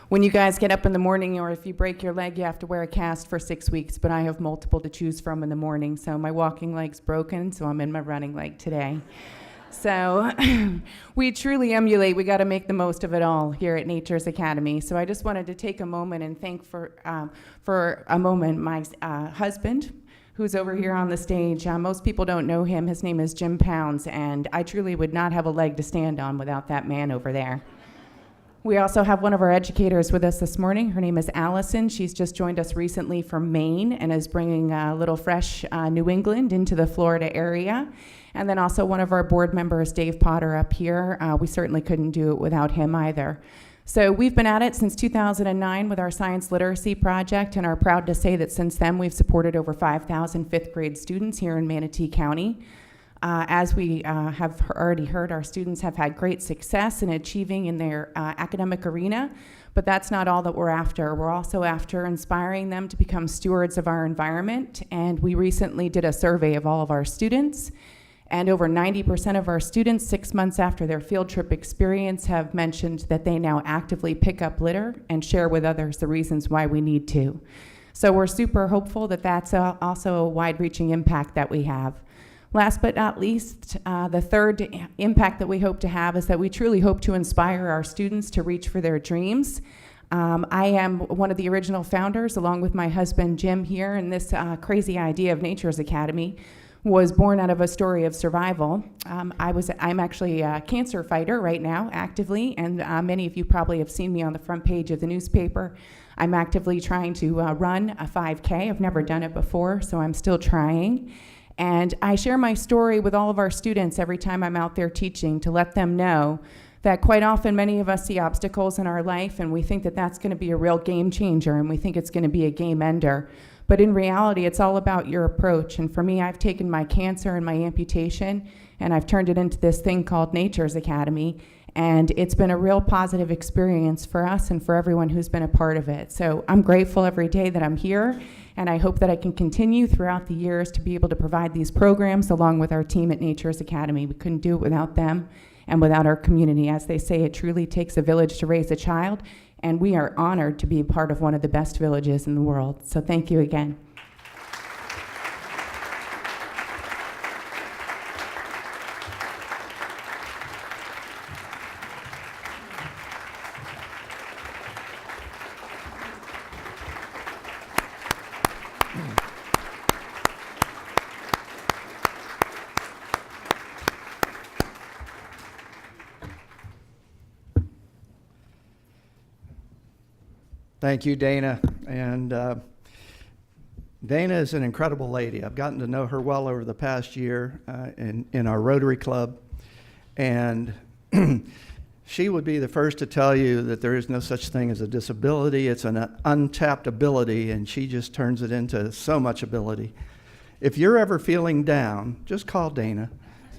When you guys get up in the morning, or if you break your leg, you have to wear a cast for 6 weeks, but I have multiple to choose from in the morning. So my walking leg's broken, so I'm in my running leg today. So we truly emulate. We got to make the most of it all here at Nature's Academy. So I just wanted to take a moment and thank for a moment my husband, who's over here on the stage. Most people don't know him. His name is Jim Pounds, and I truly would not have a leg to stand on without that man over there. We also have one of our educators with us this morning. Her name is Allison. She's just joined us recently from Maine and is bringing a little fresh New England into the Florida area. And then also one of our board members, Dave Potter, up here. We certainly couldn't do it without him either. So we've been at it since 2009 with our science literacy project, and are proud to say that since then we've supported over 5,000 fifth grade students here in Manatee County. As we have already heard, our students have had great success in achieving in their academic arena, but that's not all that we're after. We're also after inspiring them to become stewards of our environment, and we recently did a survey of all of our students. And over 90% of our students, 6 months after their field trip experience, have mentioned that they now actively pick up litter and share with others the reasons why we need to. So we're super hopeful that that's also a wide-reaching impact that we have. Last but not least, the third impact that we hope to have is that we truly hope to inspire our students to reach for their dreams. I am one of the original founders, along with my husband Jim here, and this crazy idea of Nature's Academy was born out of a story of survival. I'm actually a cancer fighter right now, actively, and many of you probably have seen me on the front page of the newspaper. I'm actively trying to run a 5K. I've never done it before, so I'm still trying. And I share my story with all of our students every time I'm out there teaching, to let them know that quite often many of us see obstacles in our life and we think that that's going to be a real game changer, and we think it's going to be a game ender. But in reality, it's all about your approach. And for me, I've taken my cancer and my amputation and I've turned it into this thing called Nature's Academy. And it's been a real positive experience for us and for everyone who's been a part of it. So I'm grateful every day that I'm here, and I hope that I can continue throughout the years to be able to provide these programs along with our team at Nature's Academy. We couldn't do it without them and without our community. As they say, it truly takes a village to raise a child, and we are honored to be a part of one of the best villages in the world. So thank you again. Thank you, Dana. And Dana is an incredible lady. I've gotten to know her well over the past year in our Rotary Club. And she would be the first to tell you that there is no such thing as a disability. It's an untapped ability, and she just turns it into so much ability. If you're ever feeling down, just call Dana.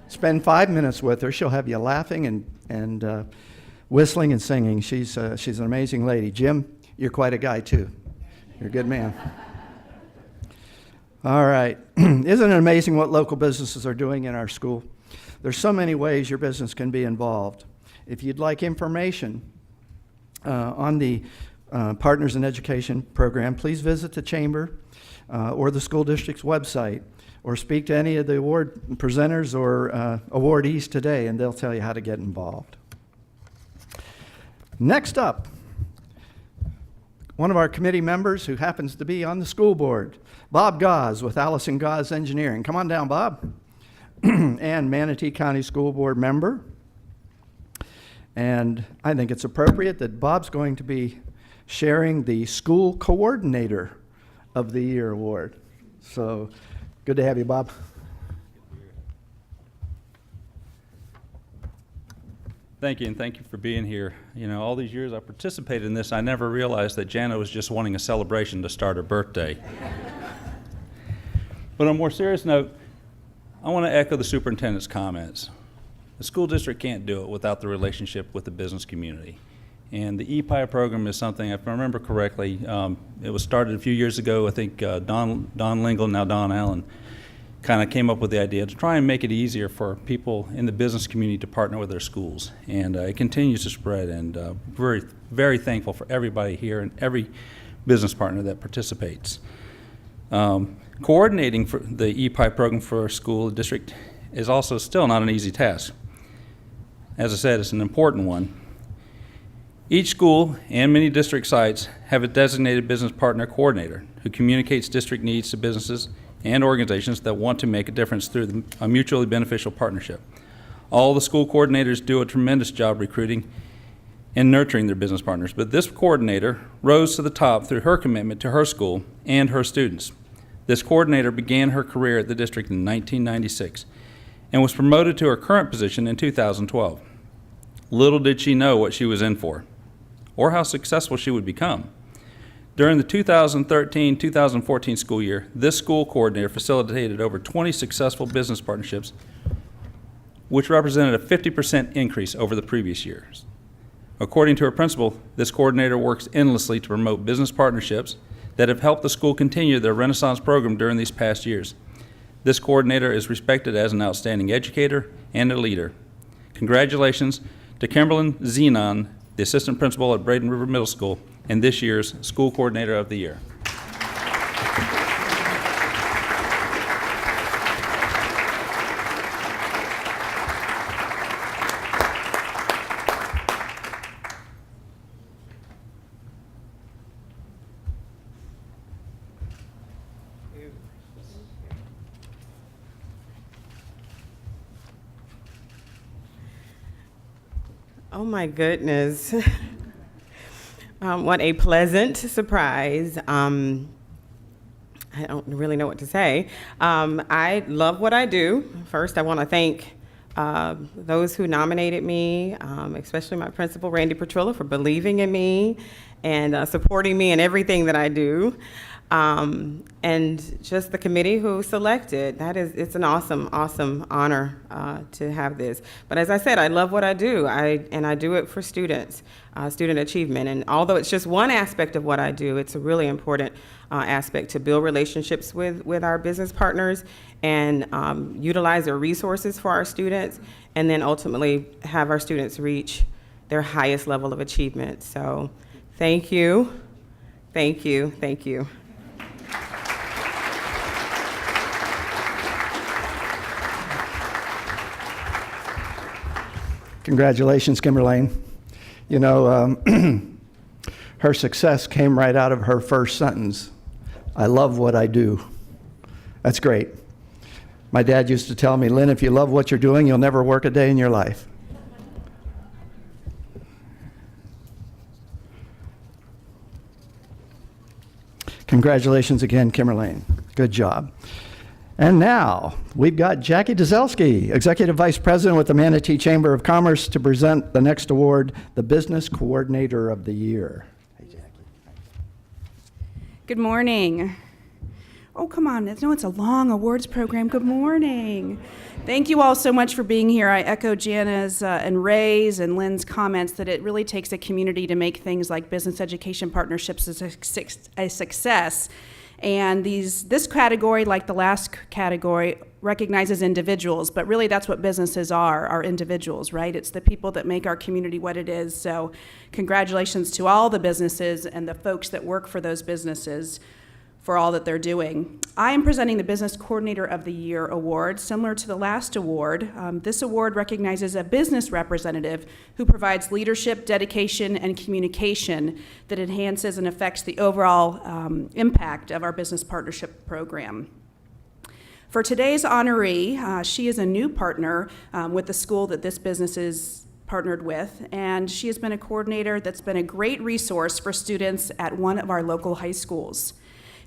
Spend 5 minutes with her. She'll have you laughing and whistling and singing. She's an amazing lady. Jim, you're quite a guy, too. You're a good man. All right. Isn't it amazing what local businesses are doing in our school? There's so many ways your business can be involved. If you'd like information on the Partners in Education program, please visit the Chamber or the school district's website, or speak to any of the award presenters or awardees today, and they'll tell you how to get involved. Next up, one of our committee members who happens to be on the school board, Bob Gause with Allison Gause Engineering. Come on down, Bob. And Manatee County School Board member. And I think it's appropriate that Bob's going to be sharing the School Coordinator of the Year award. So good to have you, Bob. Thank you, and thank you for being here. You know, all these years I participated in this, I never realized that Jana was just wanting a celebration to start her birthday. But on a more serious note, I want to echo the superintendent's comments. The school district can't do it without the relationship with the business community. And the EPI program is something, if I remember correctly, it was started a few years ago. I think Don Lingle, now Don Allen, kind of came up with the idea to try and make it easier for people in the business community to partner with their schools. And it continues to spread, and very, very thankful for everybody here and every business partner that participates. Coordinating for the EPI program for our school district is also still not an easy task. As I said, it's an important one. Each school and many district sites have a designated business partner coordinator who communicates district needs to businesses and organizations that want to make a difference through a mutually beneficial partnership. All the school coordinators do a tremendous job recruiting and nurturing their business partners, but this coordinator rose to the top through her commitment to her school and her students. This coordinator began her career at the district in 1996 and was promoted to her current position in 2012. Little did she know what she was in for, or how successful she would become. During the 2013-2014 school year, this school coordinator facilitated over 20 successful business partnerships, which represented a 50% increase over the previous years. According to her principal, this coordinator works endlessly to promote business partnerships that have helped the school continue their Renaissance program during these past years. This coordinator is respected as an outstanding educator and a leader. Congratulations to Kimberlyn Zenon, the assistant principal at Braden River Middle School, and this year's School Coordinator of the Year. Oh my goodness. What a pleasant surprise. I don't really know what to say. I love what I do. First, I want to thank those who nominated me, especially my principal, Randy Petrilla, for believing in me and supporting me in everything that I do. And just the committee who selected. It's an awesome, awesome honor to have this. But as I said, I love what I do, and I do it for students, student achievement. And although it's just one aspect of what I do, it's a really important aspect to build relationships with our business partners and utilize their resources for our students, and then ultimately have our students reach their highest level of achievement. So thank you, thank you, thank you. Congratulations, Kimberlane. You know, her success came right out of her first sentence. I love what I do. That's great. My dad used to tell me, Lynn, if you love what you're doing, you'll never work a day in your life. Congratulations again, Kimberlane. Good job. And now, we've got Jackie Dzelski, Executive Vice President with the Manatee Chamber of Commerce, to present the next award, the Business Coordinator of the Year. Hey, Jackie. Good morning. Oh, come on. No, it's a long awards program. Good morning. Thank you all so much for being here. I echo Jana's and Ray's and Lynn's comments that it really takes a community to make things like business education partnerships a success. And this category, like the last category, recognizes individuals, but really that's what businesses are individuals, right? It's the people that make our community what it is. So congratulations to all the businesses and the folks that work for those businesses for all that they're doing. I am presenting the Business Coordinator of the Year award. Similar to the last award, this award recognizes a business representative who provides leadership, dedication, and communication that enhances and affects the overall impact of our business partnership program. For today's honoree, she is a new partner with the school that this business is partnered with, and she has been a coordinator that's been a great resource for students at one of our local high schools.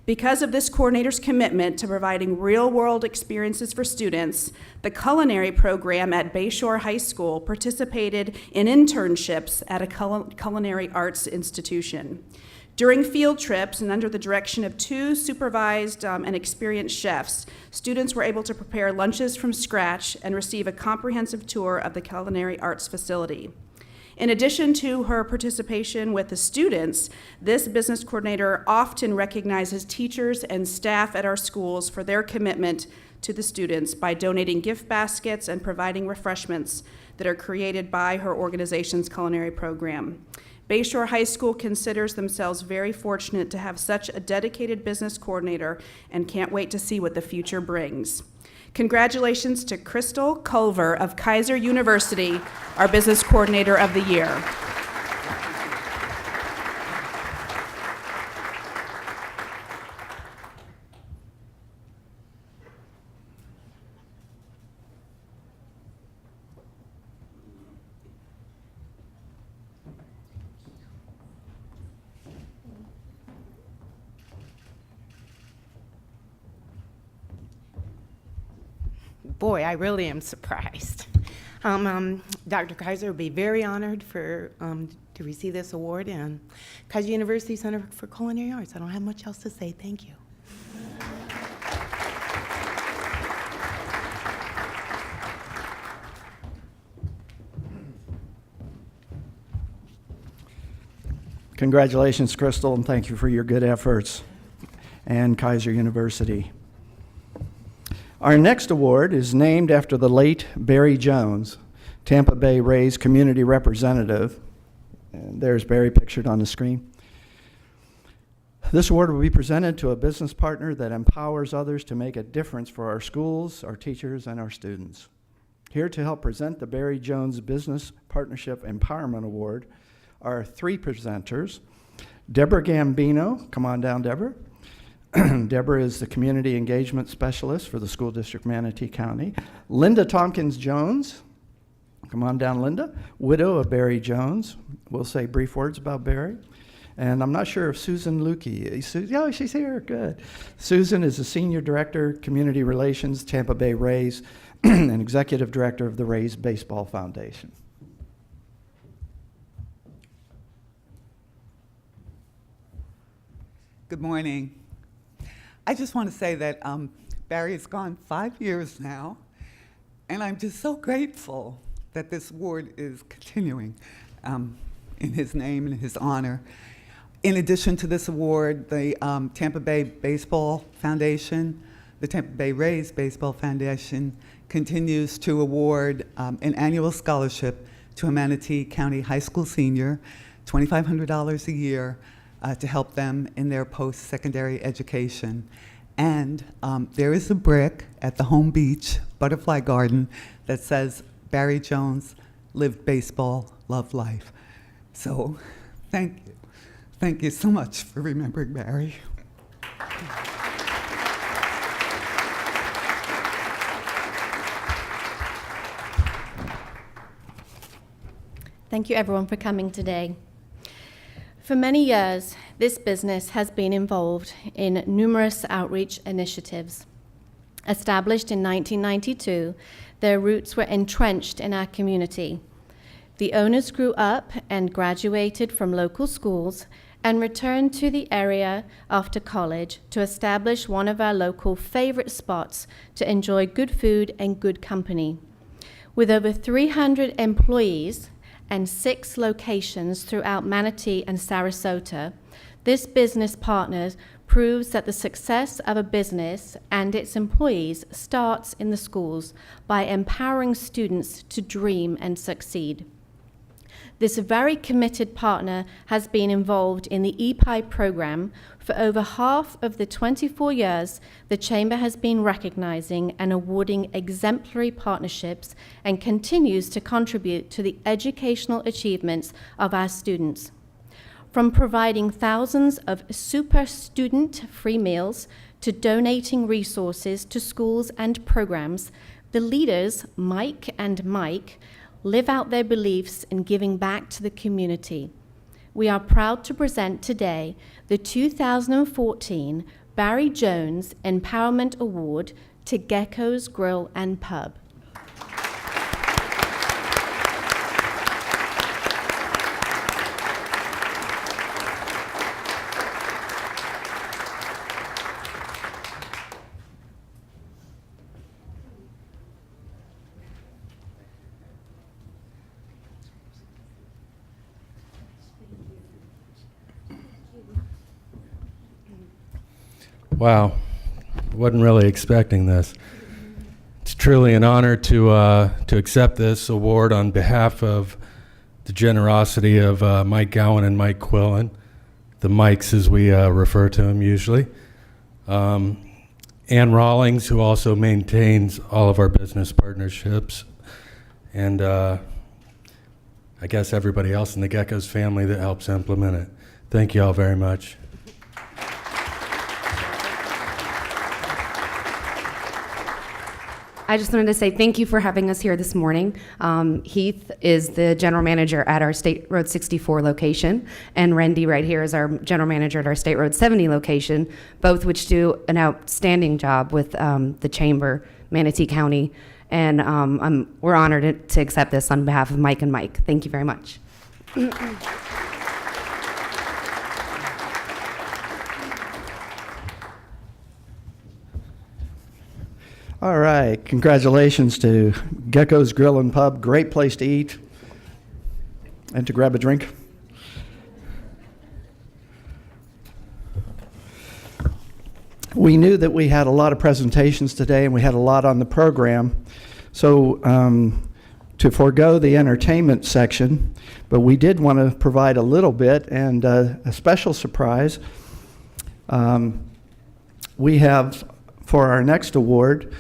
Because of this coordinator's commitment to providing real-world experiences for students, the culinary program at Bayshore High School participated in internships at a culinary arts institution. During field trips and under the direction of 2 supervised and experienced chefs, students were able to prepare lunches from scratch and receive a comprehensive tour of the culinary arts facility. In addition to her participation with the students, this business coordinator often recognizes teachers and staff at our schools for their commitment to the students by donating gift baskets and providing refreshments that are created by her organization's culinary program. Bayshore High School considers themselves very fortunate to have such a dedicated business coordinator and can't wait to see what the future brings. Congratulations to Crystal Culver of Kaiser University, our Business Coordinator of the Year. Boy, I really am surprised. Dr. Kaiser will be very honored to receive this award, and Kaiser University Center for Culinary Arts. I don't have much else to say. Thank you. Congratulations, Crystal, and thank you for your good efforts, and Kaiser University. Our next award is named after the late Barry Jones, Tampa Bay Rays community representative. And there's Barry pictured on the screen. This award will be presented to a business partner that empowers others to make a difference for our schools, our teachers, and our students. Here to help present the Barry Jones Business Partnership Empowerment Award are 3 presenters. Deborah Gambino, come on down, Deborah. Deborah is the Community Engagement Specialist for the School District Manatee County. Linda Tompkins Jones, come on down, Linda, widow of Barry Jones. We'll say brief words about Barry. And I'm not sure if Susan Lukey, oh, she's here, good. Susan is the Senior Director, Community Relations, Tampa Bay Rays, and Executive Director of the Rays Baseball Foundation. Good morning. I just want to say that Barry has gone 5 years now, and I'm just so grateful that this award is continuing in his name and his honor. In addition to this award, the Tampa Bay Baseball Foundation, the Tampa Bay Rays Baseball Foundation continues to award an annual scholarship to a Manatee County high school senior, $2,500 a year, to help them in their post-secondary education. And there is a brick at the Home Beach Butterfly Garden that says, Barry Jones lived baseball, loved life. So thank you. Thank you so much for remembering Barry. Thank you everyone for coming today. For many years, this business has been involved in numerous outreach initiatives. Established in 1992, their roots were entrenched in our community. The owners grew up and graduated from local schools and returned to the area after college to establish one of our local favorite spots to enjoy good food and good company. With over 300 employees and 6 locations throughout Manatee and Sarasota, this business partners proves that the success of a business and its employees starts in the schools by empowering students to dream and succeed. This very committed partner has been involved in the EPI program for over half of the 24 years the Chamber has been recognizing and awarding exemplary partnerships, and continues to contribute to the educational achievements of our students. From providing thousands of super student free meals to donating resources to schools and programs, the leaders, Mike and Mike, live out their beliefs in giving back to the community. We are proud to present today the 2014 Barry Jones Empowerment Award to Gecko's Grill and Pub. Wow, wasn't really expecting this. It's truly an honor to accept this award on behalf of the generosity of Mike Gowan and Mike Quillen, the Mikes as we refer to them usually. Ann Rawlings, who also maintains all of our business partnerships, and I guess everybody else in the Geckos family that helps implement it. Thank you all very much. I just wanted to say thank you for having us here this morning. Heath is the general manager at our State Road 64 location, and Randy right here is our general manager at our State Road 70 location, both which do an outstanding job with the Chamber, Manatee County, and we're honored to accept this on behalf of Mike and Mike. Thank you very much. All right, congratulations to Gecko's Grill and Pub. Great place to eat and to grab a drink. We knew that we had a lot of presentations today and we had a lot on the program. So to forego the entertainment section, but we did want to provide a little bit, and a special surprise. We have, for our next award,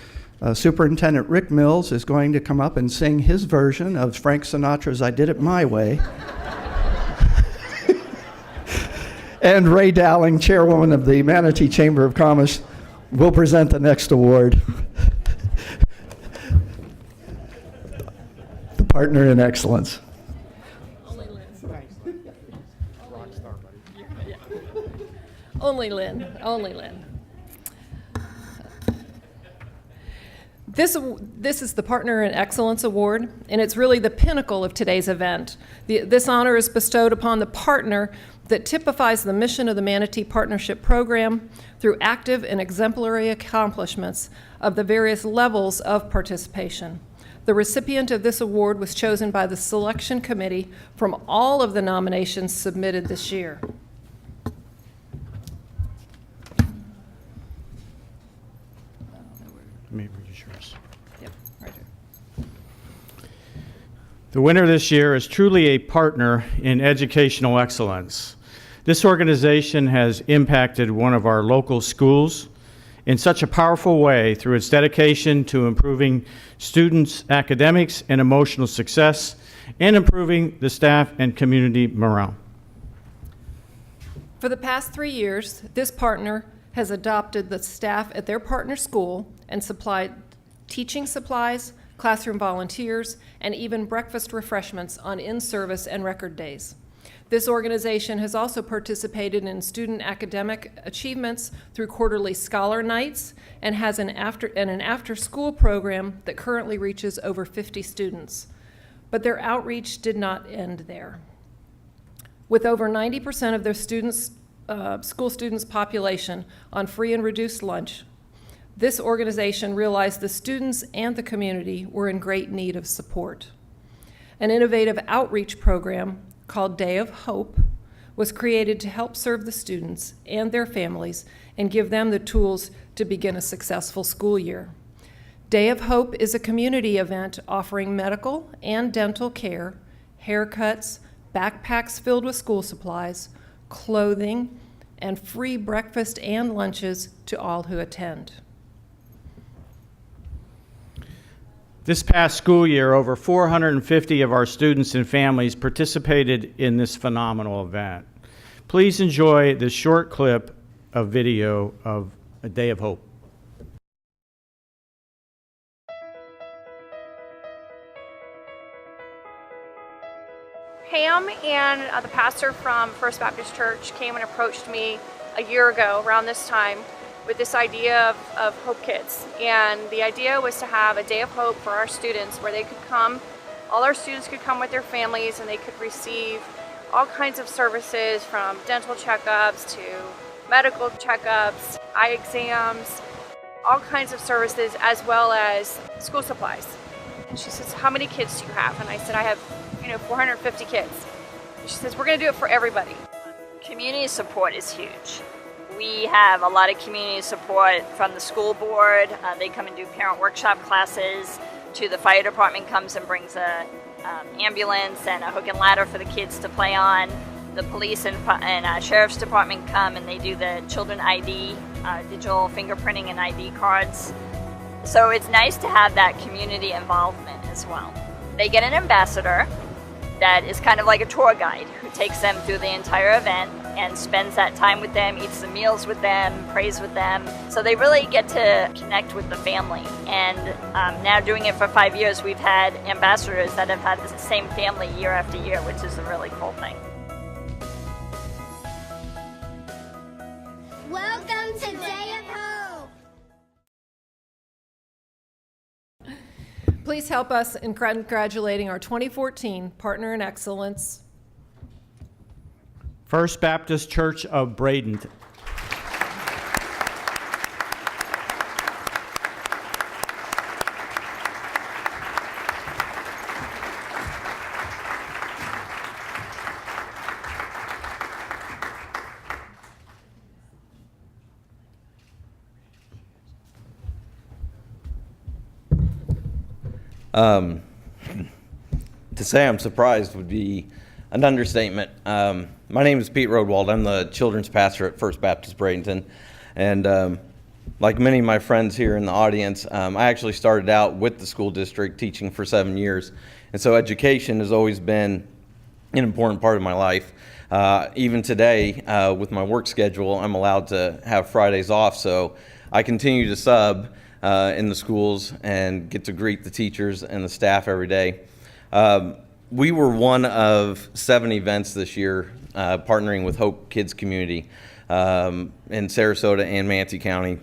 Superintendent Rick Mills is going to come up and sing his version of Frank Sinatra's I Did It My Way. And Ray Dowling, Chairwoman of the Manatee Chamber of Commerce, will present the next award. The Partner in Excellence. Only Lynn, only Lynn. This is the Partner in Excellence Award, and it's really the pinnacle of today's event. This honor is bestowed upon the partner that typifies the mission of the Manatee Partnership Program through active and exemplary accomplishments of the various levels of participation. The recipient of this award was chosen by the selection committee from all of the nominations submitted this year. The winner this year is truly a partner in educational excellence. This organization has impacted one of our local schools in such a powerful way through its dedication to improving students' academics and emotional success and improving the staff and community morale. For the past 3 years, this partner has adopted the staff at their partner school and supplied teaching supplies, classroom volunteers, and even breakfast refreshments on in-service and record days. This organization has also participated in student academic achievements through quarterly scholar nights and has an after-school program that currently reaches over 50 students. But their outreach did not end there. With over 90% of their school students' population on free and reduced lunch, this organization realized the students and the community were in great need of support. An innovative outreach program called Day of Hope was created to help serve the students and their families and give them the tools to begin a successful school year. Day of Hope is a community event offering medical and dental care, haircuts, backpacks filled with school supplies, clothing, and free breakfast and lunches to all who attend. This past school year, over 450 of our students and families participated in this phenomenal event. Please enjoy this short clip of video of A Day of Hope. Pam and the pastor from First Baptist Church came and approached me a year ago around this time with this idea of Hope Kids. And the idea was to have a day of hope for our students where they could come, all our students could come with their families and they could receive all kinds of services from dental checkups to medical checkups, eye exams, all kinds of services as well as school supplies. And she says, how many kids do you have? And I said, I have 450 kids. She says, we're going to do it for everybody. Community support is huge. We have a lot of community support from the school board. They come and do parent workshop classes. To the fire department comes and brings a ambulance and a hook and ladder for the kids to play on. The police and sheriff's department come and they do the children ID, digital fingerprinting and ID cards. So it's nice to have that community involvement as well. They get an ambassador that is kind of like a tour guide who takes them through the entire event and spends that time with them, eats the meals with them, prays with them. So they really get to connect with the family. And now doing it for 5 years, we've had ambassadors that have had the same family year after year, which is a really cool thing. Welcome to Day of Hope. Please help us in congratulating our 2014 Partner in Excellence, First Baptist Church of Bradenton. To say I'm surprised would be an understatement. My name is Pete Rodewald. I'm the children's pastor at First Baptist Bradenton. And like many of my friends here in the audience, I actually started out with the school district teaching for 7 years. And so education has always been an important part of my life. Even today, with my work schedule, I'm allowed to have Fridays off. So I continue to sub in the schools and get to greet the teachers and the staff every day. We were one of 7 events this year partnering with Hope Kids Community in Sarasota and Manatee County.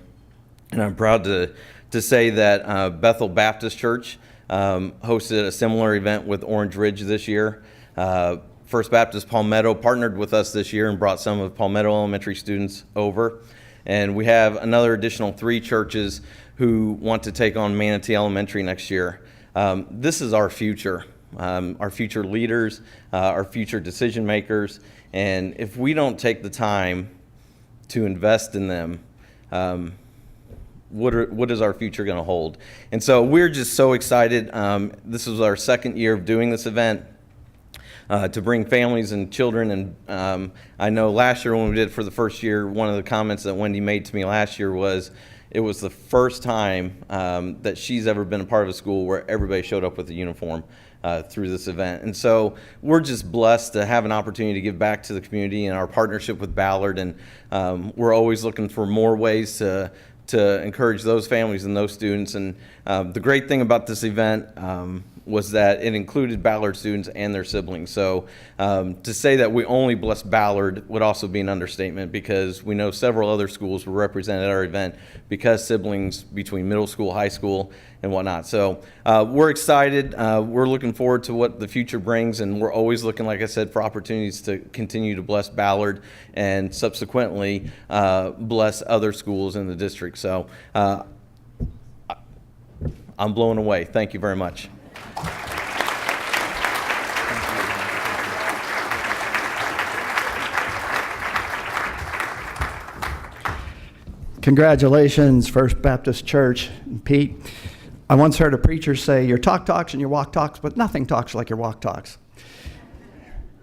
And I'm proud to say that Bethel Baptist Church hosted a similar event with Orange Ridge this year. First Baptist Palmetto partnered with us this year and brought some of Palmetto Elementary students over. And we have another additional 3 churches who want to take on Manatee Elementary next year. This is our future leaders, our future decision makers, and if we don't take the time to invest in them, what is our future going to hold? And so we're just so excited. This is our 2nd year of doing this event to bring families and children. And I know last year when we did it for the first year, one of the comments that Wendy made to me last year was it was the first time that she's ever been a part of a school where everybody showed up with a uniform through this event. And so we're just blessed to have an opportunity to give back to the community and our partnership with Ballard. And we're always looking for more ways to encourage those families and those students. And the great thing about this event was that it included Ballard students and their siblings. So to say that we only bless Ballard would also be an understatement, because we know several other schools were represented at our event because siblings between middle school, high school, and whatnot. So we're excited. We're looking forward to what the future brings, and we're always looking, like I said, for opportunities to continue to bless Ballard and subsequently bless other schools in the district. So I'm blown away. Thank you very much. Congratulations, First Baptist Church. Pete, I once heard a preacher say, your talk talks and your walk talks, but nothing talks like your walk talks.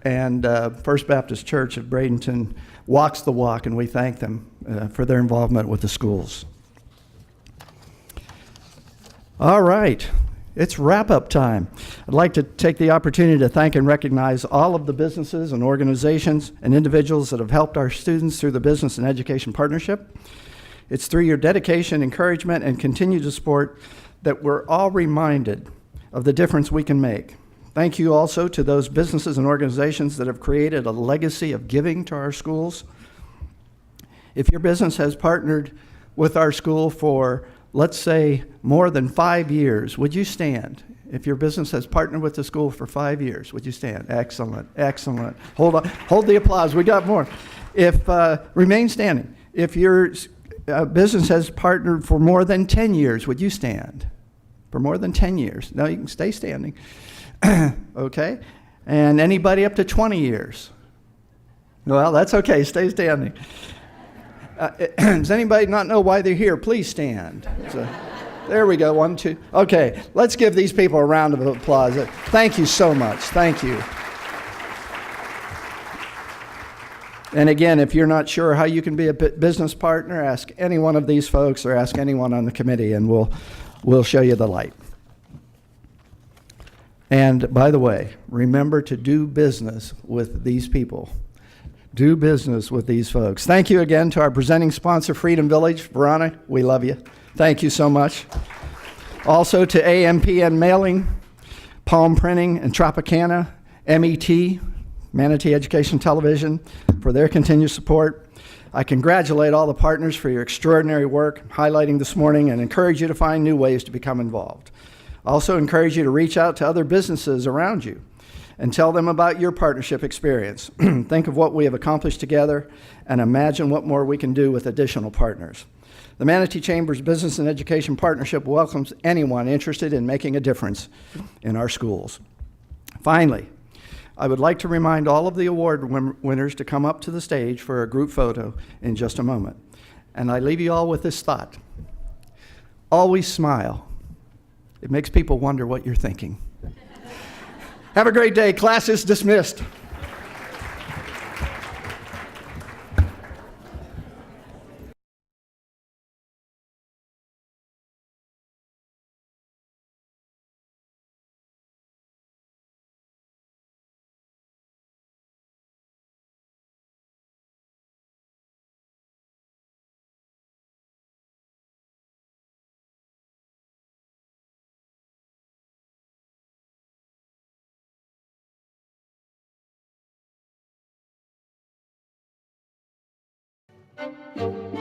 And First Baptist Church of Bradenton walks the walk, and we thank them for their involvement with the schools. All right, it's wrap-up time. I'd like to take the opportunity to thank and recognize all of the businesses and organizations and individuals that have helped our students through the Business and Education Partnership. It's through your dedication, encouragement, and continued support that we're all reminded of the difference we can make. Thank you also to those businesses and organizations that have created a legacy of giving to our schools. If your business has partnered with our school for, let's say, more than 5 years, would you stand? If your business has partnered with the school for 5 years, would you stand? Excellent, excellent. Hold on, hold the applause, we got more. Remain standing. If your business has partnered for more than 10 years, would you stand? For more than 10 years. No, you can stay standing. Okay. And anybody up to 20 years? Well, that's okay. Stay standing. Does anybody not know why they're here? Please stand. There we go. 1, 2. Okay. Let's give these people a round of applause. Thank you so much. Thank you. And again, if you're not sure how you can be a business partner, ask any one of these folks or ask anyone on the committee, and we'll show you the light. And by the way, remember to do business with these people. Do business with these folks. Thank you again to our presenting sponsor, Freedom Village. Verona, we love you. Thank you so much. Also to AMPN Mailing, Palm Printing, and Tropicana, MET, Manatee Education Television, for their continued support. I congratulate all the partners for your extraordinary work highlighting this morning and encourage you to find new ways to become involved. I also encourage you to reach out to other businesses around you and tell them about your partnership experience. Think of what we have accomplished together and imagine what more we can do with additional partners. The Manatee Chamber's Business and Education Partnership welcomes anyone interested in making a difference in our schools. Finally, I would like to remind all of the award winners to come up to the stage for a group photo in just a moment. And I leave you all with this thought. Always smile. It makes people wonder what you're thinking. Have a great day. Class is dismissed. Thank you.